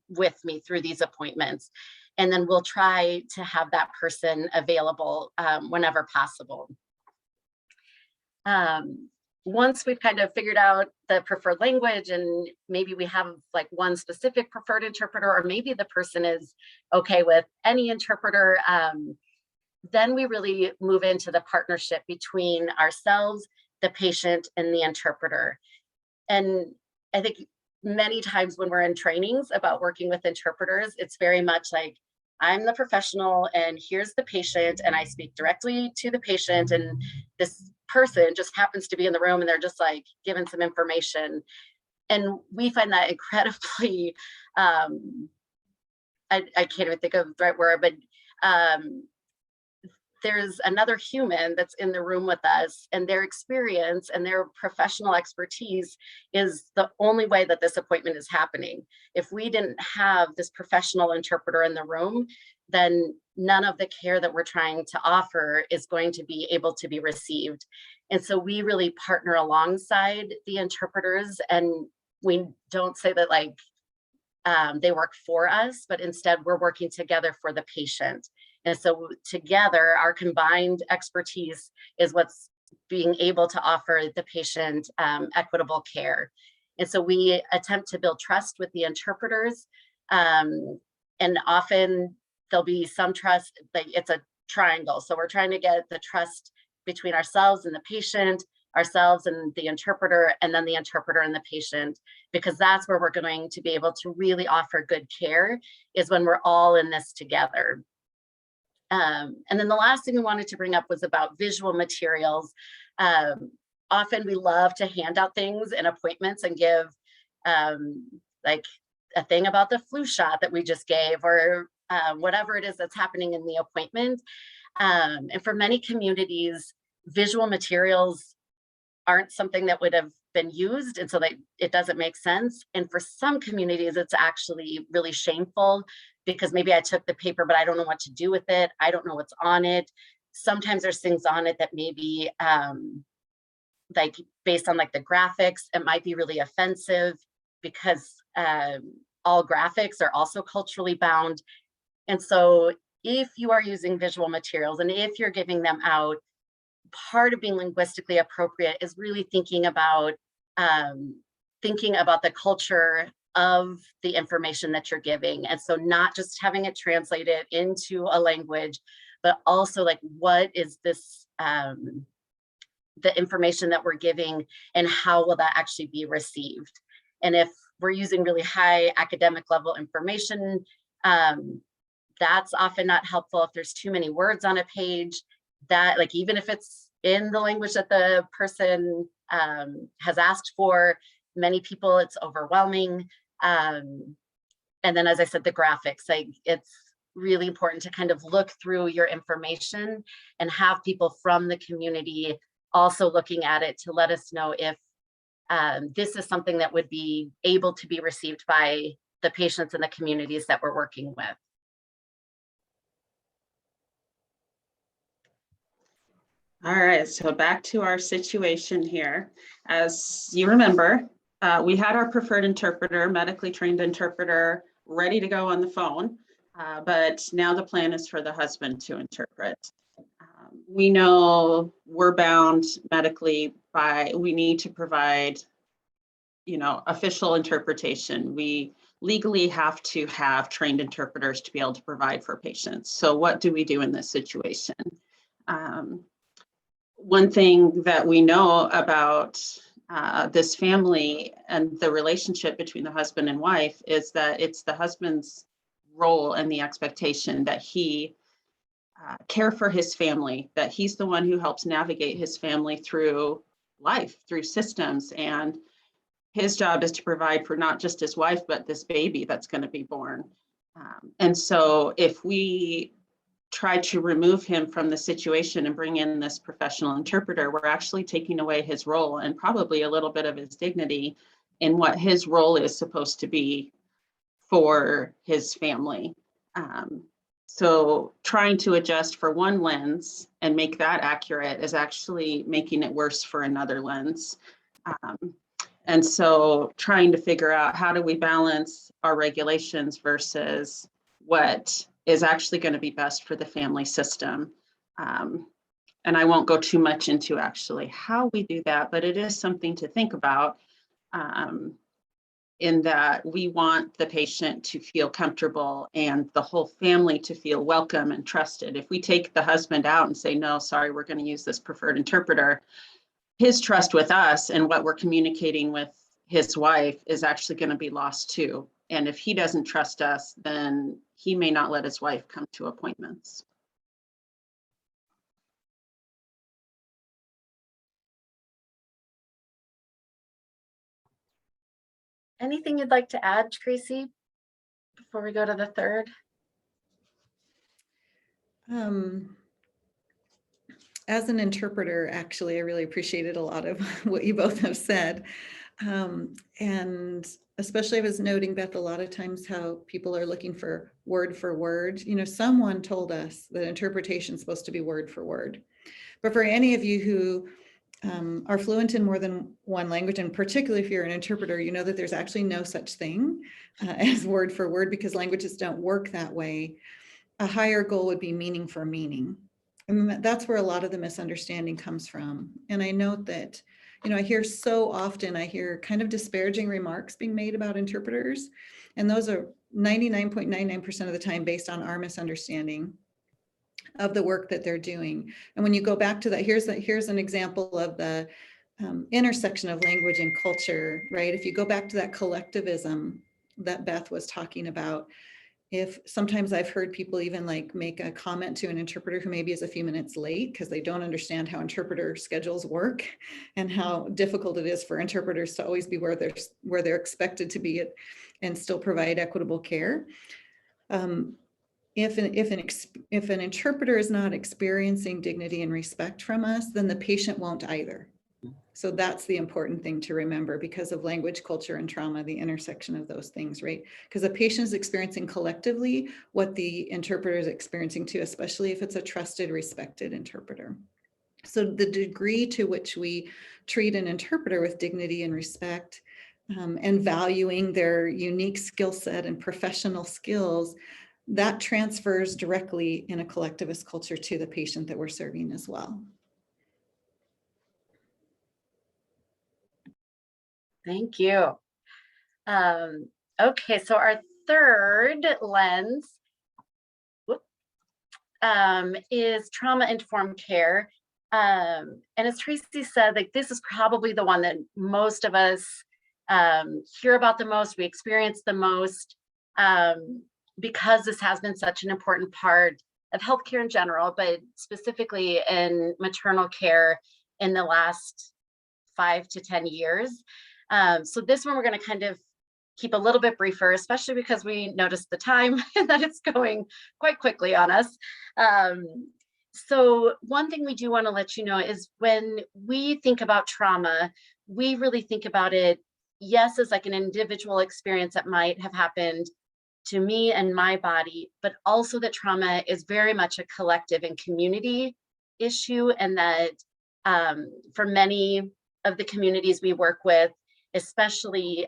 with me through these appointments. And then we'll try to have that person available whenever possible. Once we've kind of figured out the preferred language, and maybe we have like one specific preferred interpreter, or maybe the person is okay with any interpreter, then we really move into the partnership between ourselves, the patient, and the interpreter. And I think many times when we're in trainings about working with interpreters, it's very much like, I'm the professional and here's the patient, and I speak directly to the patient, and this person just happens to be in the room and they're just like given some information. And we find that incredibly, I can't even think of the right word, but there's another human that's in the room with us, and their experience and their professional expertise is the only way that this appointment is happening. If we didn't have this professional interpreter in the room, then none of the care that we're trying to offer is going to be able to be received. And so we really partner alongside the interpreters, and we don't say that like they work for us, but instead we're working together for the patient. And so together, our combined expertise is what's being able to offer the patient equitable care. And so we attempt to build trust with the interpreters. And often there'll be some trust, like it's a triangle. So we're trying to get the trust between ourselves and the patient, ourselves and the interpreter, and then the interpreter and the patient, because that's where we're going to be able to really offer good care, is when we're all in this together. And then the last thing we wanted to bring up was about visual materials. Often we love to hand out things in appointments and give like a thing about the flu shot that we just gave, or whatever it is that's happening in the appointment. And for many communities, visual materials aren't something that would have been used, and so that it doesn't make sense. And for some communities, it's actually really shameful, because maybe I took the paper, but I don't know what to do with it. I don't know what's on it. Sometimes there's things on it that maybe like based on like the graphics, it might be really offensive, because all graphics are also culturally bound. And so if you are using visual materials and if you're giving them out, part of being linguistically appropriate is really thinking about the culture of the information that you're giving. And so not just having it translated into a language, but also like, what is this, the information that we're giving, and how will that actually be received? And if we're using really high academic level information, that's often not helpful. If there's too many words on a page, that like, even if it's in the language that the person has asked for, many people it's overwhelming. And then, as I said, the graphics, like it's really important to kind of look through your information and have people from the community also looking at it to let us know if this is something that would be able to be received by the patients and the communities that we're working with. All right, so back to our situation here. As you remember, we had our preferred interpreter, medically trained interpreter, ready to go on the phone, but now the plan is for the husband to interpret. We know we're bound medically by, we need to provide, official interpretation. We legally have to have trained interpreters to be able to provide for patients. So what do we do in this situation? One thing that we know about this family and the relationship between the husband and wife is that it's the husband's role and the expectation that he care for his family, that he's the one who helps navigate his family through life, through systems. And his job is to provide for not just his wife, but this baby that's going to be born. And so if we try to remove him from the situation and bring in this professional interpreter, we're actually taking away his role and probably a little bit of his dignity in what his role is supposed to be for his family. So trying to adjust for one lens and make that accurate is actually making it worse for another lens. And so trying to figure out, how do we balance our regulations versus what is actually going to be best for the family system. And I won't go too much into actually how we do that, but it is something to think about, in that we want the patient to feel comfortable and the whole family to feel welcome and trusted. If we take the husband out and say, no, sorry, we're going to use this preferred interpreter, his trust with us and what we're communicating with his wife is actually going to be lost too. And if he doesn't trust us, then he may not let his wife come to appointments. Anything you'd like to add, Traci, before we go to the third? As an interpreter, actually, I really appreciated a lot of what you both have said. And especially I was noting, Beth, a lot of times how people are looking for word. You know, someone told us that interpretation is supposed to be word for word. But for any of you who are fluent in more than one language, and particularly if you're an interpreter, you know that there's actually no such thing as word for word, because languages don't work that way. A higher goal would be meaning for meaning. And that's where a lot of the misunderstanding comes from. And I note that, you know, I hear kind of disparaging remarks being made about interpreters. And those are 99.99% of the time based on our misunderstanding of the work that they're doing. And when you go back to that, here's an example of the intersection of language and culture, right? If you go back to that collectivism that Beth was talking about, if sometimes I've heard people even like make a comment to an interpreter who maybe is a few minutes late because they don't understand how interpreter schedules work and how difficult it is for interpreters to always be where they're expected to be and still provide equitable care. If an interpreter is not experiencing dignity and respect from us, then the patient won't either. So that's the important thing to remember because of language, culture, and trauma, the intersection of those things, right? Because a patient is experiencing collectively what the interpreter is experiencing too, especially if it's a trusted, respected interpreter. So the degree to which we treat an interpreter with dignity and respect and valuing their unique skill set and professional skills, that transfers directly in a collectivist culture to the patient that we're serving as well. Thank you. Okay, so our third lens is trauma-informed care. And as Traci said, like this is probably the one that most of us hear about the most, we experience the most, because this has been such an important part of healthcare in general, but specifically in maternal care in the last 5 to 10 years. So this one we're going to kind of keep a little bit briefer, especially because we noticed the time that it's going quite quickly on us. So one thing we do want to let you know is when we think about trauma, we really think about it, yes, as like an individual experience that might have happened to me and my body, but also that trauma is very much a collective and community issue, and that for many of the communities we work with, especially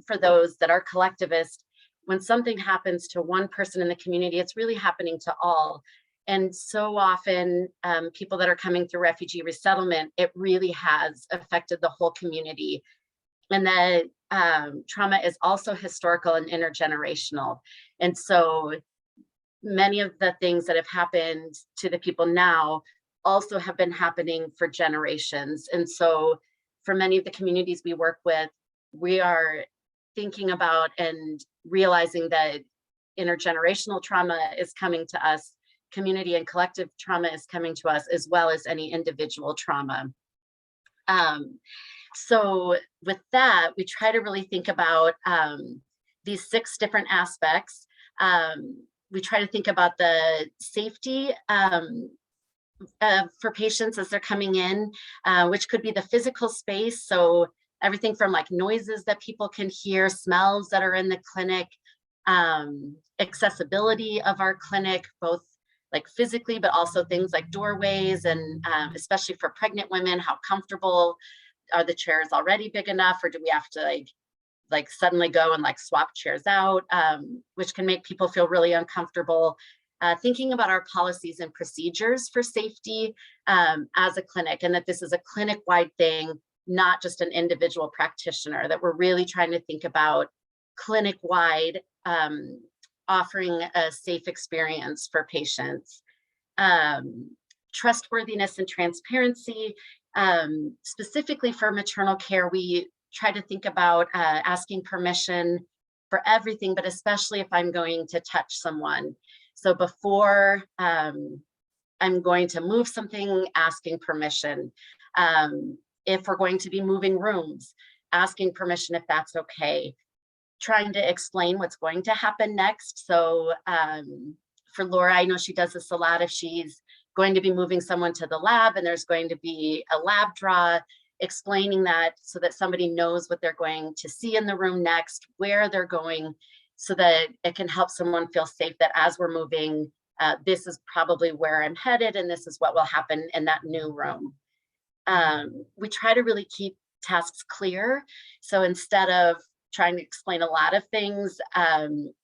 for those that are collectivist, when something happens to one person in the community, it's really happening to all. And so often people that are coming through refugee resettlement, it really has affected the whole community. And that trauma is also historical and intergenerational. And so many of the things that have happened to the people now also have been happening for generations. And so for many of the communities we work with, we are thinking about and realizing that intergenerational trauma is coming to us, community and collective trauma is coming to us, as well as any individual trauma. So with that, we try to really think about these 6 different aspects. We try to think about the safety for patients as they're coming in, which could be the physical space. So everything from like noises that people can hear, smells that are in the clinic, accessibility of our clinic, both like physically, but also things like doorways, and especially for pregnant women, how comfortable are the chairs already big enough, or do we have to like suddenly go and like swap chairs out, which can make people feel really uncomfortable. Thinking about our policies and procedures for safety as a clinic, and that this is a clinic-wide thing, not just an individual practitioner, that we're really trying to think about clinic-wide, offering a safe experience for patients. Trustworthiness and transparency, specifically for maternal care, we try to think about asking permission for everything, but especially if I'm going to touch someone. So before I'm going to move something, asking permission. If we're going to be moving rooms, asking permission if that's okay. Trying to explain what's going to happen next. So for Laura, I know she does this a lot. If she's going to be moving someone to the lab and there's going to be a lab draw, explaining that so that somebody knows what they're going to see in the room next, where they're going, so that it can help someone feel safe that as we're moving, this is probably where I'm headed and this is what will happen in that new room. We try to really keep tasks clear. So instead of trying to explain a lot of things,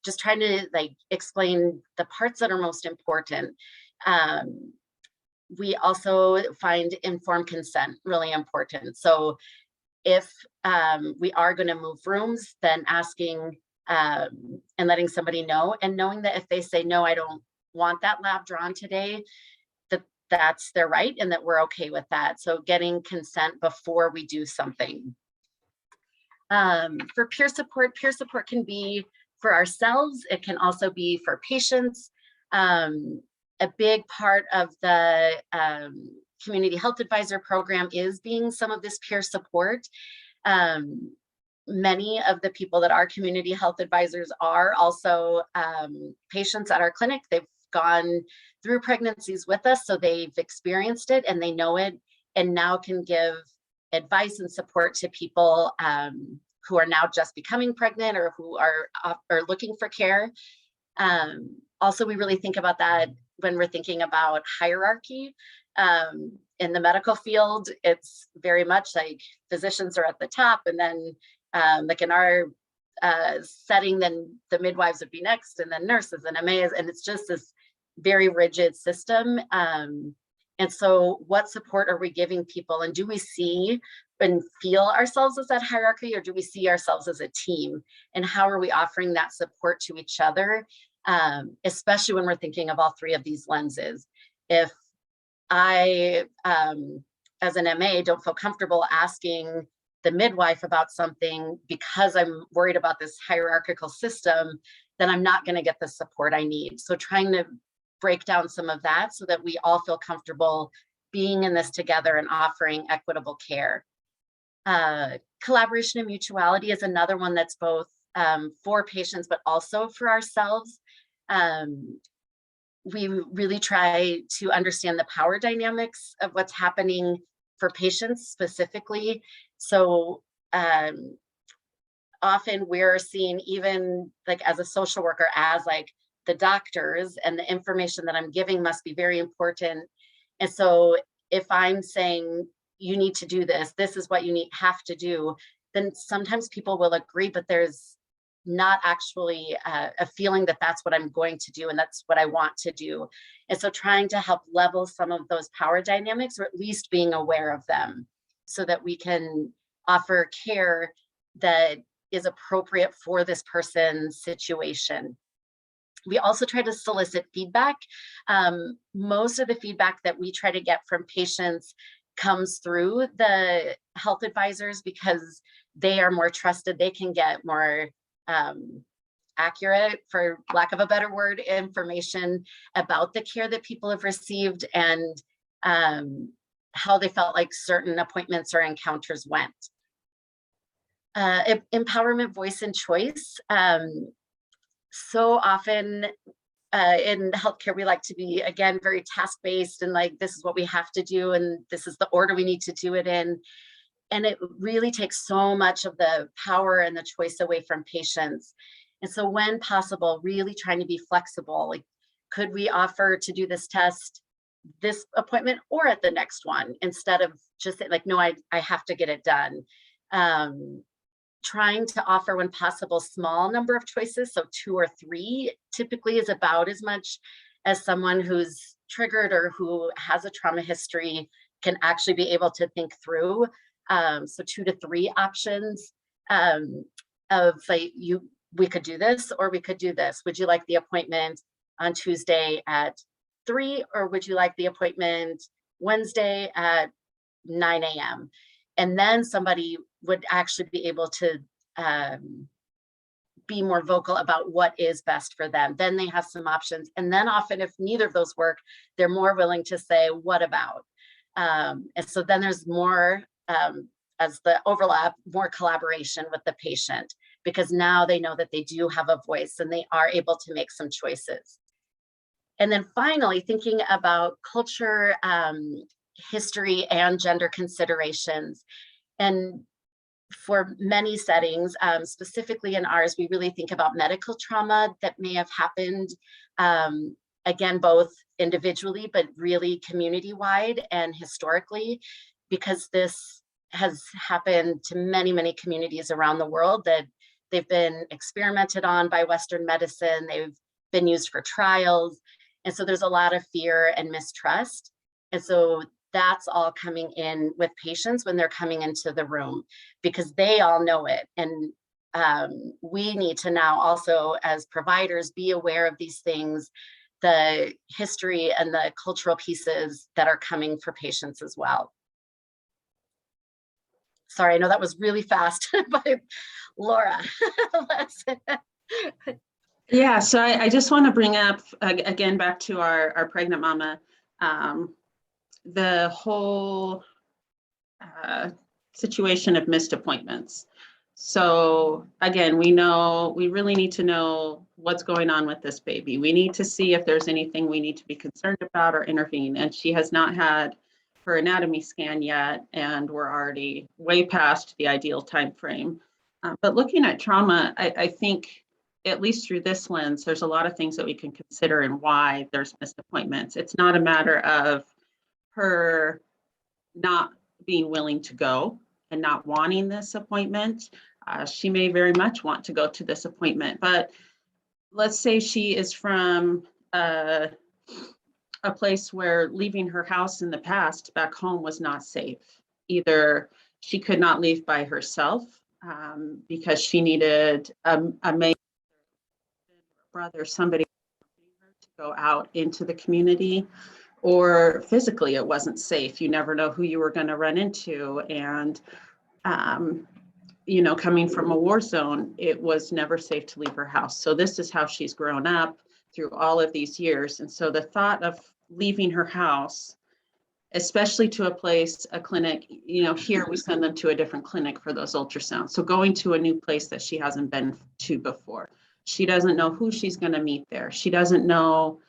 just trying to like explain the parts that are most important. We also find informed consent really important. So if we are going to move rooms, then asking and letting somebody know, and knowing that if they say, no, I don't want that lab drawn today, that's their right and that we're okay with that. So getting consent before we do something. For peer support can be for ourselves. It can also be for patients. A big part of the community health advisor program is being some of this peer support. Many of the people that are community health advisors are also patients at our clinic. They've gone through pregnancies with us, so they've experienced it and they know it, and now can give advice and support to people who are now just becoming pregnant or who are looking for care. Also, we really think about that when we're thinking about hierarchy. In the medical field, it's very much like physicians are at the top, and then like in our setting, then the midwives would be next, and then nurses and MAs, and it's just this very rigid system. And so what support are we giving people, and do we see and feel ourselves as that hierarchy, or do we see ourselves as a team, and how are we offering that support to each other, especially when we're thinking of all three of these lenses. If I, as an MA, don't feel comfortable asking the midwife about something because I'm worried about this hierarchical system, then I'm not going to get the support I need. So trying to break down some of that so that we all feel comfortable being in this together and offering equitable care. Collaboration and mutuality is another one that's both for patients, but also for ourselves. We really try to understand the power dynamics of what's happening for patients specifically. So often we're seeing, even like as a social worker, as like the doctors, and the information that I'm giving must be very important. And so if I'm saying, you need to do this, this is what you have to do, then sometimes people will agree, but there's not actually a feeling that that's what I'm going to do and that's what I want to do. And so trying to help level some of those power dynamics, or at least being aware of them, so that we can offer care that is appropriate for this person's situation. We also try to solicit feedback. Most of the feedback that we try to get from patients comes through the health advisors because they are more trusted. They can get more accurate, for lack of a better word, information about the care that people have received and how they felt like certain appointments or encounters went. Empowerment, voice, and choice. So often in healthcare, we like to be, again, very task-based and like, this is what we have to do and this is the order we need to do it in. And it really takes so much of the power and the choice away from patients. And so when possible, really trying to be flexible. Like, could we offer to do this test this appointment or at the next one, instead of just like, no, I have to get it done. Trying to offer, when possible, small number of choices. So 2 or 3 typically is about as much as someone who's triggered or who has a trauma history can actually be able to think through. So 2 to 3 options of like, we could do this or we could do this. Would you like the appointment on Tuesday at 3, or would you like the appointment Wednesday at 9 a.m.? And then somebody would actually be able to be more vocal about what is best for them. Then they have some options. And then often if neither of those work, they're more willing to say, what about? And so then there's more, as the overlap, more collaboration with the patient, because now they know that they do have a voice and they are able to make some choices. And then finally, thinking about culture, history, and gender considerations. And for many settings, specifically in ours, we really think about medical trauma that may have happened, again, both individually, but really community-wide and historically, because this has happened to many, many communities around the world that they've been experimented on by Western medicine, they've been used for trials. And so there's a lot of fear and mistrust. And so that's all coming in with patients when they're coming into the room, because they all know it. And we need to now also, as providers, be aware of these things, the history and the cultural pieces that are coming for patients as well. Sorry, I know that was really fast, but Laura, Yeah, so I just want to bring up, again, back to our pregnant mama, the whole situation of missed appointments. So again, we really need to know what's going on with this baby. We need to see if there's anything we need to be concerned about or intervene. And she has not had her anatomy scan yet, and we're already way past the ideal time frame. But looking at trauma, I think, at least through this lens, there's a lot of things that we can consider and why there's missed appointments. It's not a matter of her not being willing to go and not wanting this appointment. She may very much want to go to this appointment, but let's say she is from a place where leaving her house in the past back home was not safe. Either she could not leave by herself because she needed a mate, brother, somebody to go out into the community, or physically it wasn't safe. You never know who you were going to run into. And, coming from a war zone, it was never safe to leave her house. So this is how she's grown up through all of these years. And so the thought of leaving her house, especially to a place, a clinic, here we send them to a different clinic for those ultrasounds. So going to a new place that she hasn't been to before. She doesn't know who she's going to meet there. She doesn't know,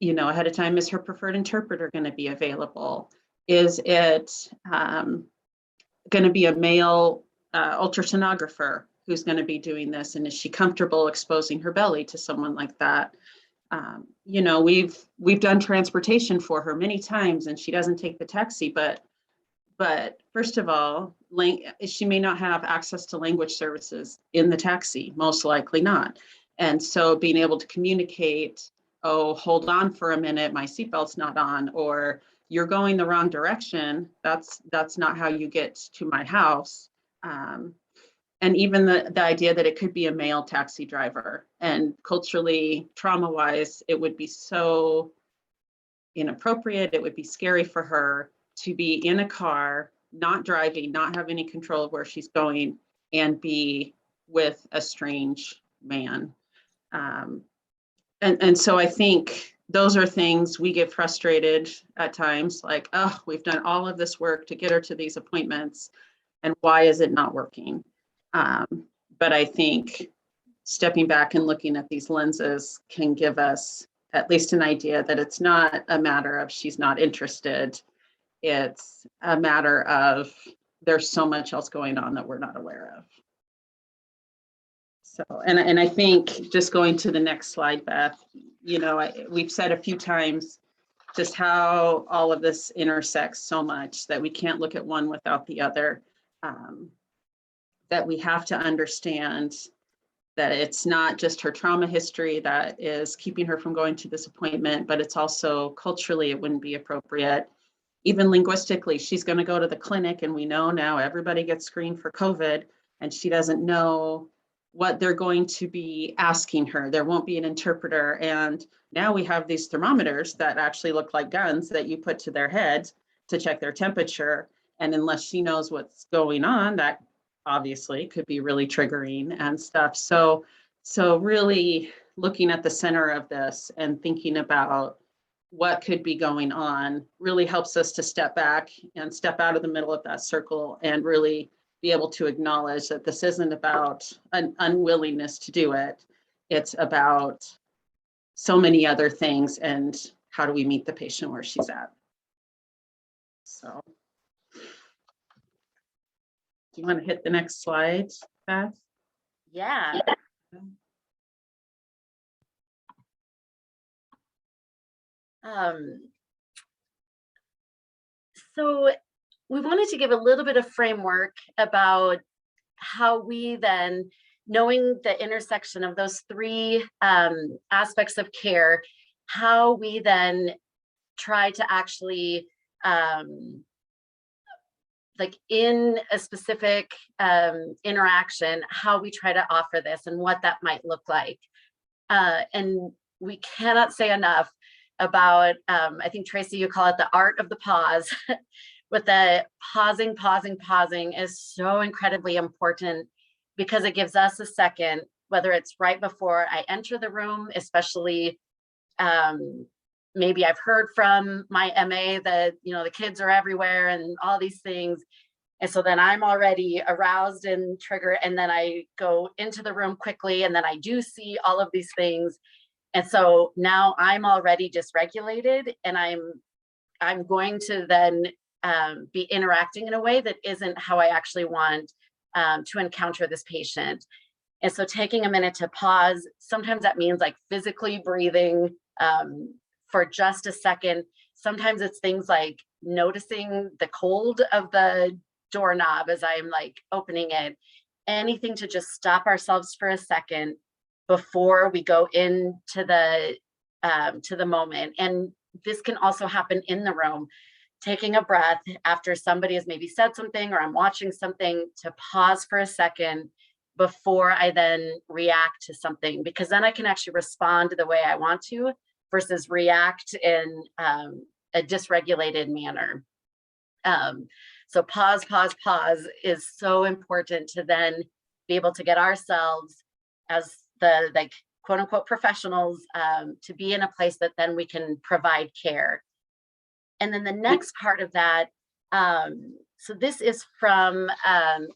ahead of time, is her preferred interpreter going to be available? Is it going to be a male ultrasonographer who's going to be doing this? And is she comfortable exposing her belly to someone like that? We've done transportation for her many times, and she doesn't take the taxi, but first of all, she may not have access to language services in the taxi, most likely not. And so being able to communicate, oh, hold on for a minute, my seatbelt's not on, or you're going the wrong direction, that's not how you get to my house. And even the idea that it could be a male taxi driver, and culturally, trauma-wise, it would be so inappropriate, it would be scary for her to be in a car, not driving, not have any control of where she's going, and be with a strange man. And so I think those are things we get frustrated at times, like, oh, we've done all of this work to get her to these appointments, and why is it not working? But I think stepping back and looking at these lenses can give us at least an idea that it's not a matter of she's not interested. It's a matter of there's so much else going on that we're not aware of. So, and I think just going to the next slide, Beth, we've said a few times just how all of this intersects so much that we can't look at one without the other, that we have to understand that it's not just her trauma history that is keeping her from going to this appointment, but it's also culturally, it wouldn't be appropriate. Even linguistically, she's going to go to the clinic, and we know now everybody gets screened for COVID, and she doesn't know what they're going to be asking her. There won't be an interpreter. And now we have these thermometers that actually look like guns that you put to their head to check their temperature. And unless she knows what's going on, that obviously could be really triggering and stuff. So really looking at the center of this and thinking about what could be going on really helps us to step back and step out of the middle of that circle and really be able to acknowledge that this isn't about an unwillingness to do it. It's about so many other things, and how do we meet the patient where she's at? So, do you want to hit the next slide, Beth? Yeah. So we wanted to give a little bit of framework about how we then, knowing the intersection of those three aspects of care, how we then try to actually, like in a specific interaction, how we try to offer this and what that might look like. And we cannot say enough about, I think Traci, you call it the art of the pause, with the pausing is so incredibly important, because it gives us a second, whether it's right before I enter the room, especially maybe I've heard from my MA that, you know, the kids are everywhere and all these things. And so then I'm already aroused and triggered, and then I go into the room quickly, and then I do see all of these things. And so now I'm already dysregulated, and I'm going to then be interacting in a way that isn't how I actually want to encounter this patient. And so taking a minute to pause, sometimes that means like physically breathing for just a second. Sometimes it's things like noticing the cold of the doorknob as I'm like opening it, anything to just stop ourselves for a second before we go into the moment. And this can also happen in the room, taking a breath after somebody has maybe said something or I'm watching something, to pause for a second before I then react to something, because then I can actually respond the way I want to versus react in a dysregulated manner. So pause is so important to then be able to get ourselves as the like quote unquote professionals to be in a place that then we can provide care. And then the next part of that, so this is from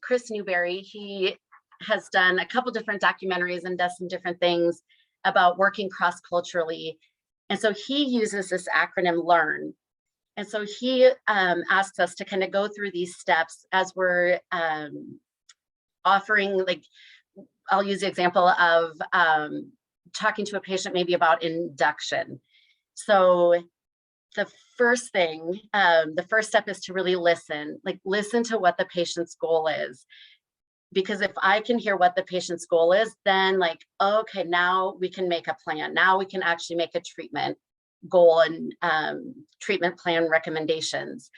Chris Newberry. He has done a couple different documentaries and does some different things about working cross-culturally. And so he uses this acronym LEARN. And so he asks us to kind of go through these steps as we're offering, like, I'll use the example of talking to a patient maybe about induction. So the first thing, the first step is to really listen, like listen to what the patient's goal is. Because if I can hear what the patient's goal is, then like, okay, now we can make a plan. Now we can actually make a treatment goal and treatment plan recommendations.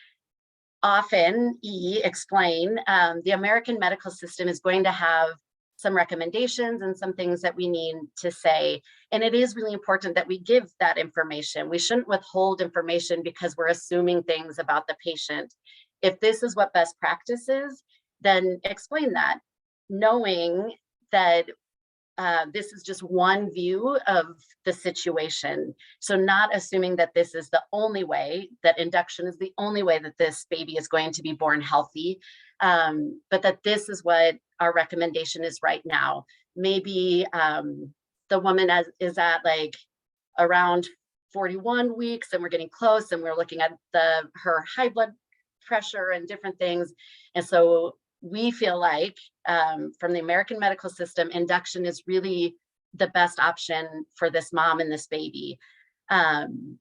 Often, explain, the American medical system is going to have some recommendations and some things that we need to say. And it is really important that we give that information. We shouldn't withhold information because we're assuming things about the patient. If this is what best practice is, then explain that, knowing that this is just one view of the situation. So not assuming that this is the only way, that induction is the only way that this baby is going to be born healthy, but that this is what our recommendation is right now. Maybe the woman is at like around 41 weeks and we're getting close and we're looking at her high blood pressure and different things. And so we feel like from the American medical system, induction is really the best option for this mom and this baby. And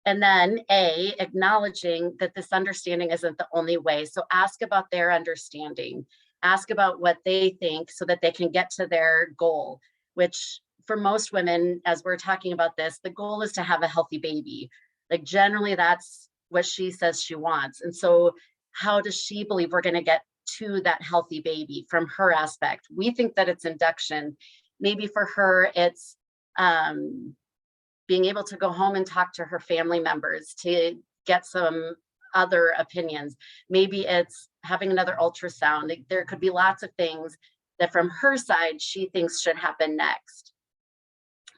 then acknowledging that this understanding isn't the only way. So ask about their understanding, ask about what they think so that they can get to their goal, which for most women, as we're talking about this, the goal is to have a healthy baby. Like generally that's what she says she wants. And so how does she believe we're going to get to that healthy baby from her aspect? We think that it's induction. Maybe for her, it's being able to go home and talk to her family members to get some other opinions. Maybe it's having another ultrasound. There could be lots of things that from her side, she thinks should happen next.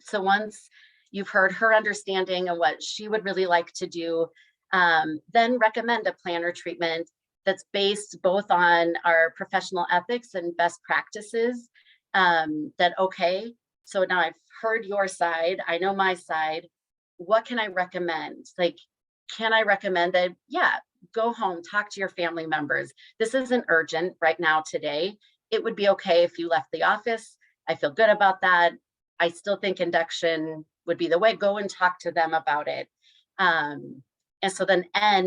So once you've heard her understanding of what she would really like to do, then recommend a plan or treatment that's based both on our professional ethics and best practices. That, okay, so now I've heard your side, I know my side, what can I recommend? Like, can I recommend that, yeah, go home, talk to your family members. This isn't urgent right now today. It would be okay if you left the office. I feel good about that. I still think induction would be the way. Go and talk to them about it. And so then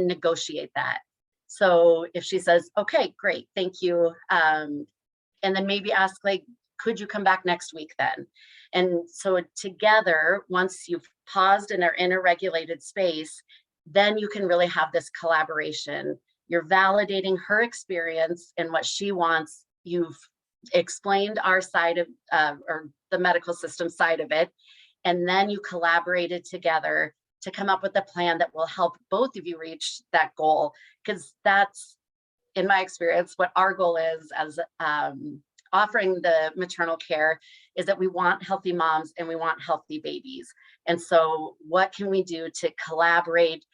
negotiate that. So if she says, okay, great, thank you. And then maybe ask, like, could you come back next week then? And so together, once you've paused and are in a regulated space, then you can really have this collaboration. You're validating her experience and what she wants. You've explained our side of, or the medical system side of it. And then you collaborated together to come up with a plan that will help both of you reach that goal. Because that's, in my experience, what our goal is as offering the maternal care, is that we want healthy moms and we want healthy babies. And so what can we do to collaborate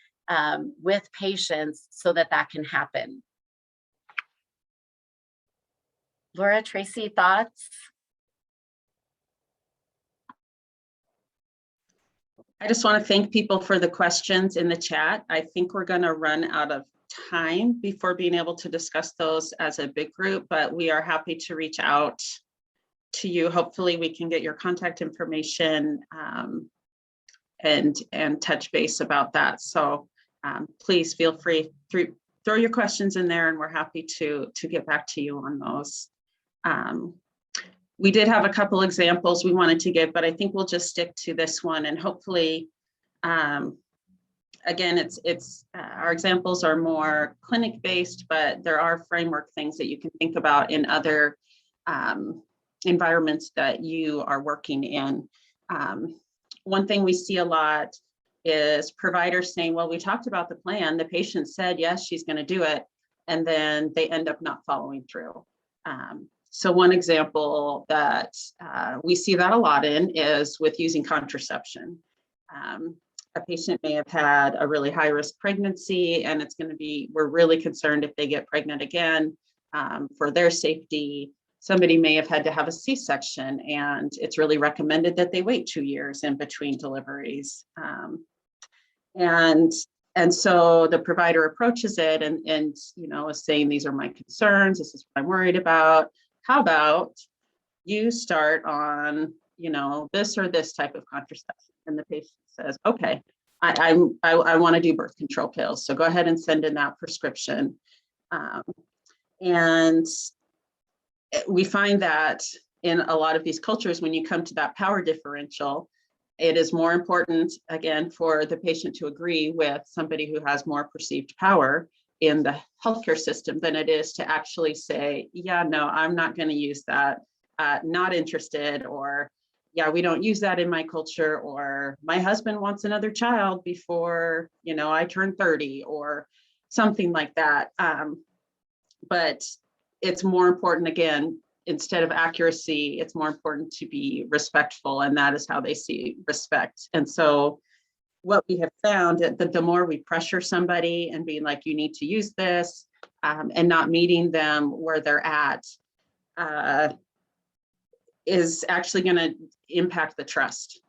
with patients so that that can happen? Laura, Traci, thoughts? I just want to thank people for the questions in the chat. I think we're going to run out of time before being able to discuss those as a big group, but we are happy to reach out to you. Hopefully we can get your contact information and touch base about that. So please feel free to throw your questions in there, and we're happy to get back to you on those. We did have a couple examples we wanted to give, but I think we'll just stick to this one, and hopefully, again, it's our examples are more clinic-based, but there are framework things that you can think about in other environments that you are working in. One thing we see a lot is providers saying, well, we talked about the plan, the patient said, yes, she's going to do it, and then they end up not following through. So one example that we see that a lot in is with using contraception. A patient may have had a really high risk pregnancy, and it's going to be, we're really concerned if they get pregnant again for their safety. Somebody may have had to have a C-section, and it's really recommended that they wait 2 years in between deliveries. And so the provider approaches it and you know, is saying, these are my concerns, this is what I'm worried about. How about you start on, you know, this or this type of contraception? And the patient says, okay, I want to do birth control pills. So go ahead and send in that prescription. And we find that in a lot of these cultures, when you come to that power differential, it is more important, again, for the patient to agree with somebody who has more perceived power in the healthcare system than it is to actually say, yeah, no, I'm not going to use that, not interested, or yeah, we don't use that in my culture, or my husband wants another child before, you know, I turn 30, or something like that. But it's more important, again, instead of accuracy, it's more important to be respectful, and that is how they see respect. And so what we have found that the more we pressure somebody and being like, you need to use this, and not meeting them where they're at, is actually going to impact the trust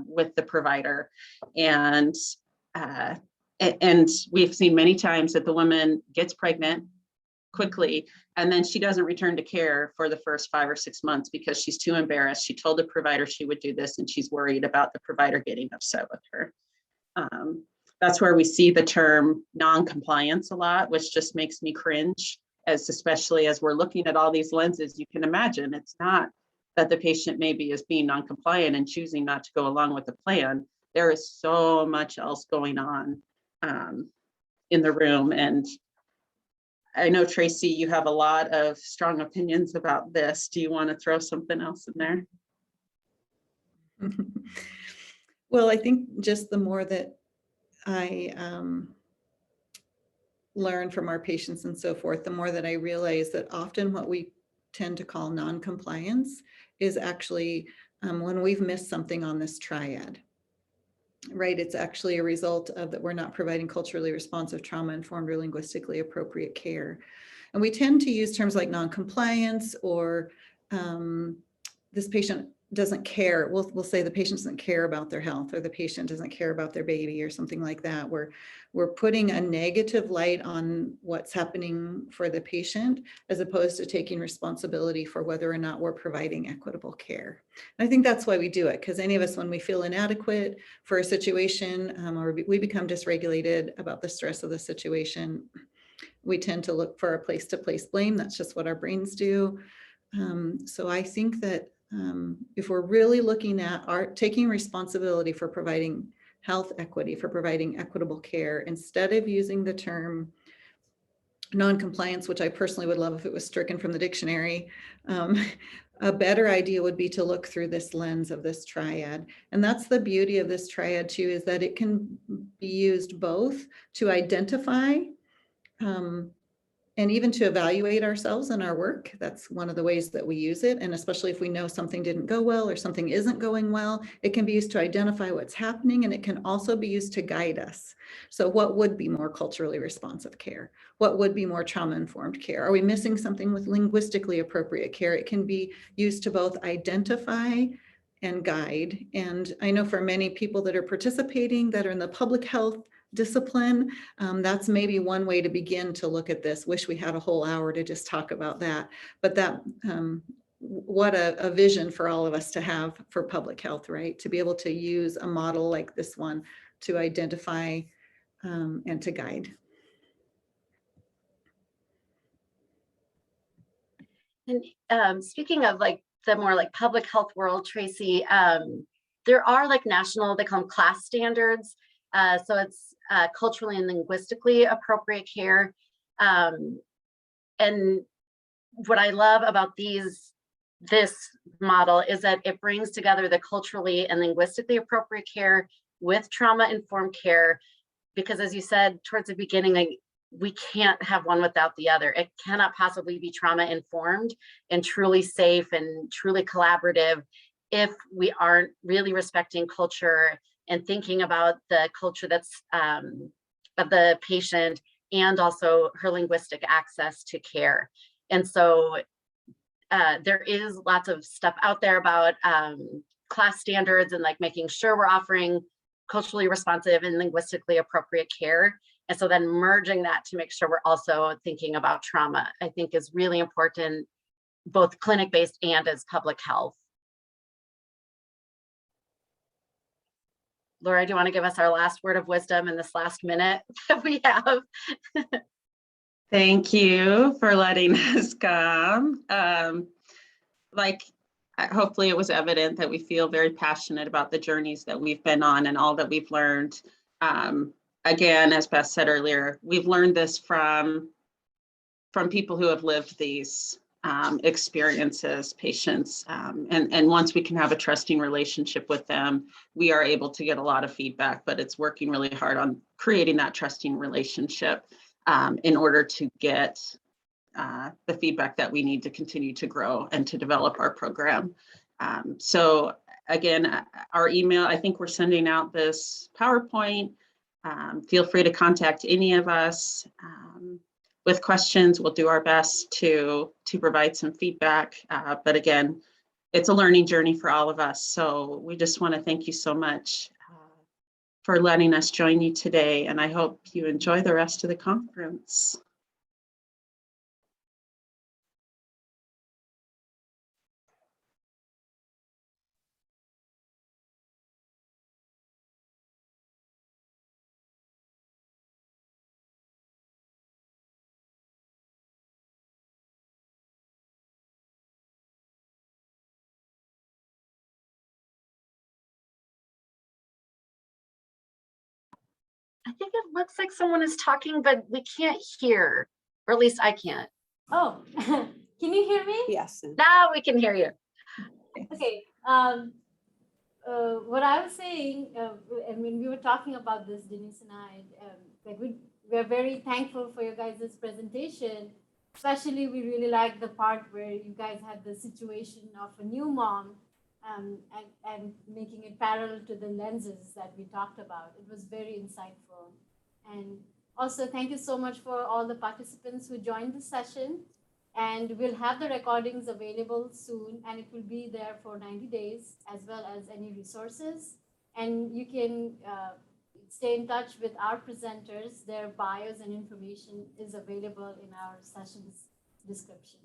with the provider. And we've seen many times that the woman gets pregnant quickly, and then she doesn't return to care for the first 5 or 6 months because she's too embarrassed. She told the provider she would do this, and she's worried about the provider getting upset with her. That's where we see the term non-compliance a lot, which just makes me cringe, especially as we're looking at all these lenses. You can imagine it's not that the patient maybe is being non-compliant and choosing not to go along with the plan. There is so much else going on in the room. And I know, Traci, you have a lot of strong opinions about this. Do you want to throw something else in there? Well, I think just the more that I learn from our patients and so forth, the more that I realize that often what we tend to call non-compliance is actually when we've missed something on this triad, right? It's actually a result of that we're not providing culturally responsive, trauma-informed, or linguistically appropriate care. And we tend to use terms like non-compliance or this patient doesn't care. We'll say the patient doesn't care about their health, or the patient doesn't care about their baby, or something like that. We're putting a negative light on what's happening for the patient, as opposed to taking responsibility for whether or not we're providing equitable care. And I think that's why we do it, because any of us, when we feel inadequate for a situation, or we become dysregulated about the stress of the situation, we tend to look for a place-to-place blame. That's just what our brains do. So I think that if we're really looking at taking responsibility for providing health equity, for providing equitable care, instead of using the term non-compliance, which I personally would love if it was stricken from the dictionary, a better idea would be to look through this lens of this triad. And that's the beauty of this triad too, is that it can be used both to identify and even to evaluate ourselves and our work. That's one of the ways that we use it. And especially if we know something didn't go well or something isn't going well, it can be used to identify what's happening, and it can also be used to guide us. So what would be more culturally responsive care? What would be more trauma-informed care? Are we missing something with linguistically appropriate care? It can be used to both identify and guide. And I know for many people that are participating, that are in the public health discipline, that's maybe one way to begin to look at this. Wish we had a whole hour to just talk about that, but that what a vision for all of us to have for public health, right? To be able to use a model like this one to identify and to guide. And speaking of like the more like public health world, Traci, there are like national, they call them class standards. So it's culturally and linguistically appropriate care. And what I love about this model is that it brings together the culturally and linguistically appropriate care with trauma-informed care, because as you said towards the beginning, like, we can't have one without the other. It cannot possibly be trauma-informed and truly safe and truly collaborative if we aren't really respecting culture and thinking about the culture that's of the patient and also her linguistic access to care. And so there is lots of stuff out there about class standards and like making sure we're offering culturally responsive and linguistically appropriate care. And so then merging that to make sure we're also thinking about trauma, I think is really important, both clinic-based and as public health. Laura, do you want to give us our last word of wisdom in this last minute that we have? Thank you for letting us come. Hopefully it was evident that we feel very passionate about the journeys that we've been on and all that we've learned. Again, as Beth said earlier, we've learned this from people who have lived these experiences, patients, and once we can have a trusting relationship with them, we are able to get a lot of feedback, but it's working really hard on creating that trusting relationship in order to get the feedback that we need to continue to grow and to develop our program. So again, our email, I think we're sending out this PowerPoint. Feel free to contact any of us with questions. We'll do our best to provide some feedback. But again, it's a learning journey for all of us. So we just want to thank you so much for letting us join you today. And I hope you enjoy the rest of the conference. I think it looks like someone is talking, but we can't hear, or at least I can't. Oh, can you hear me? Yes. Now we can hear you. Okay. what I was saying, and when we were talking about this, Denise and I, like we're very thankful for your guys' presentation. Especially, we really like the part where you guys had the situation of a new mom, and making it parallel to the lenses that we talked about. It was very insightful. And also, thank you so much for all the participants who joined the session. And we'll have the recordings available soon, and it will be there for 90 days, as well as any resources. And you can stay in touch with our presenters. Their bios and information is available in our session's descriptions.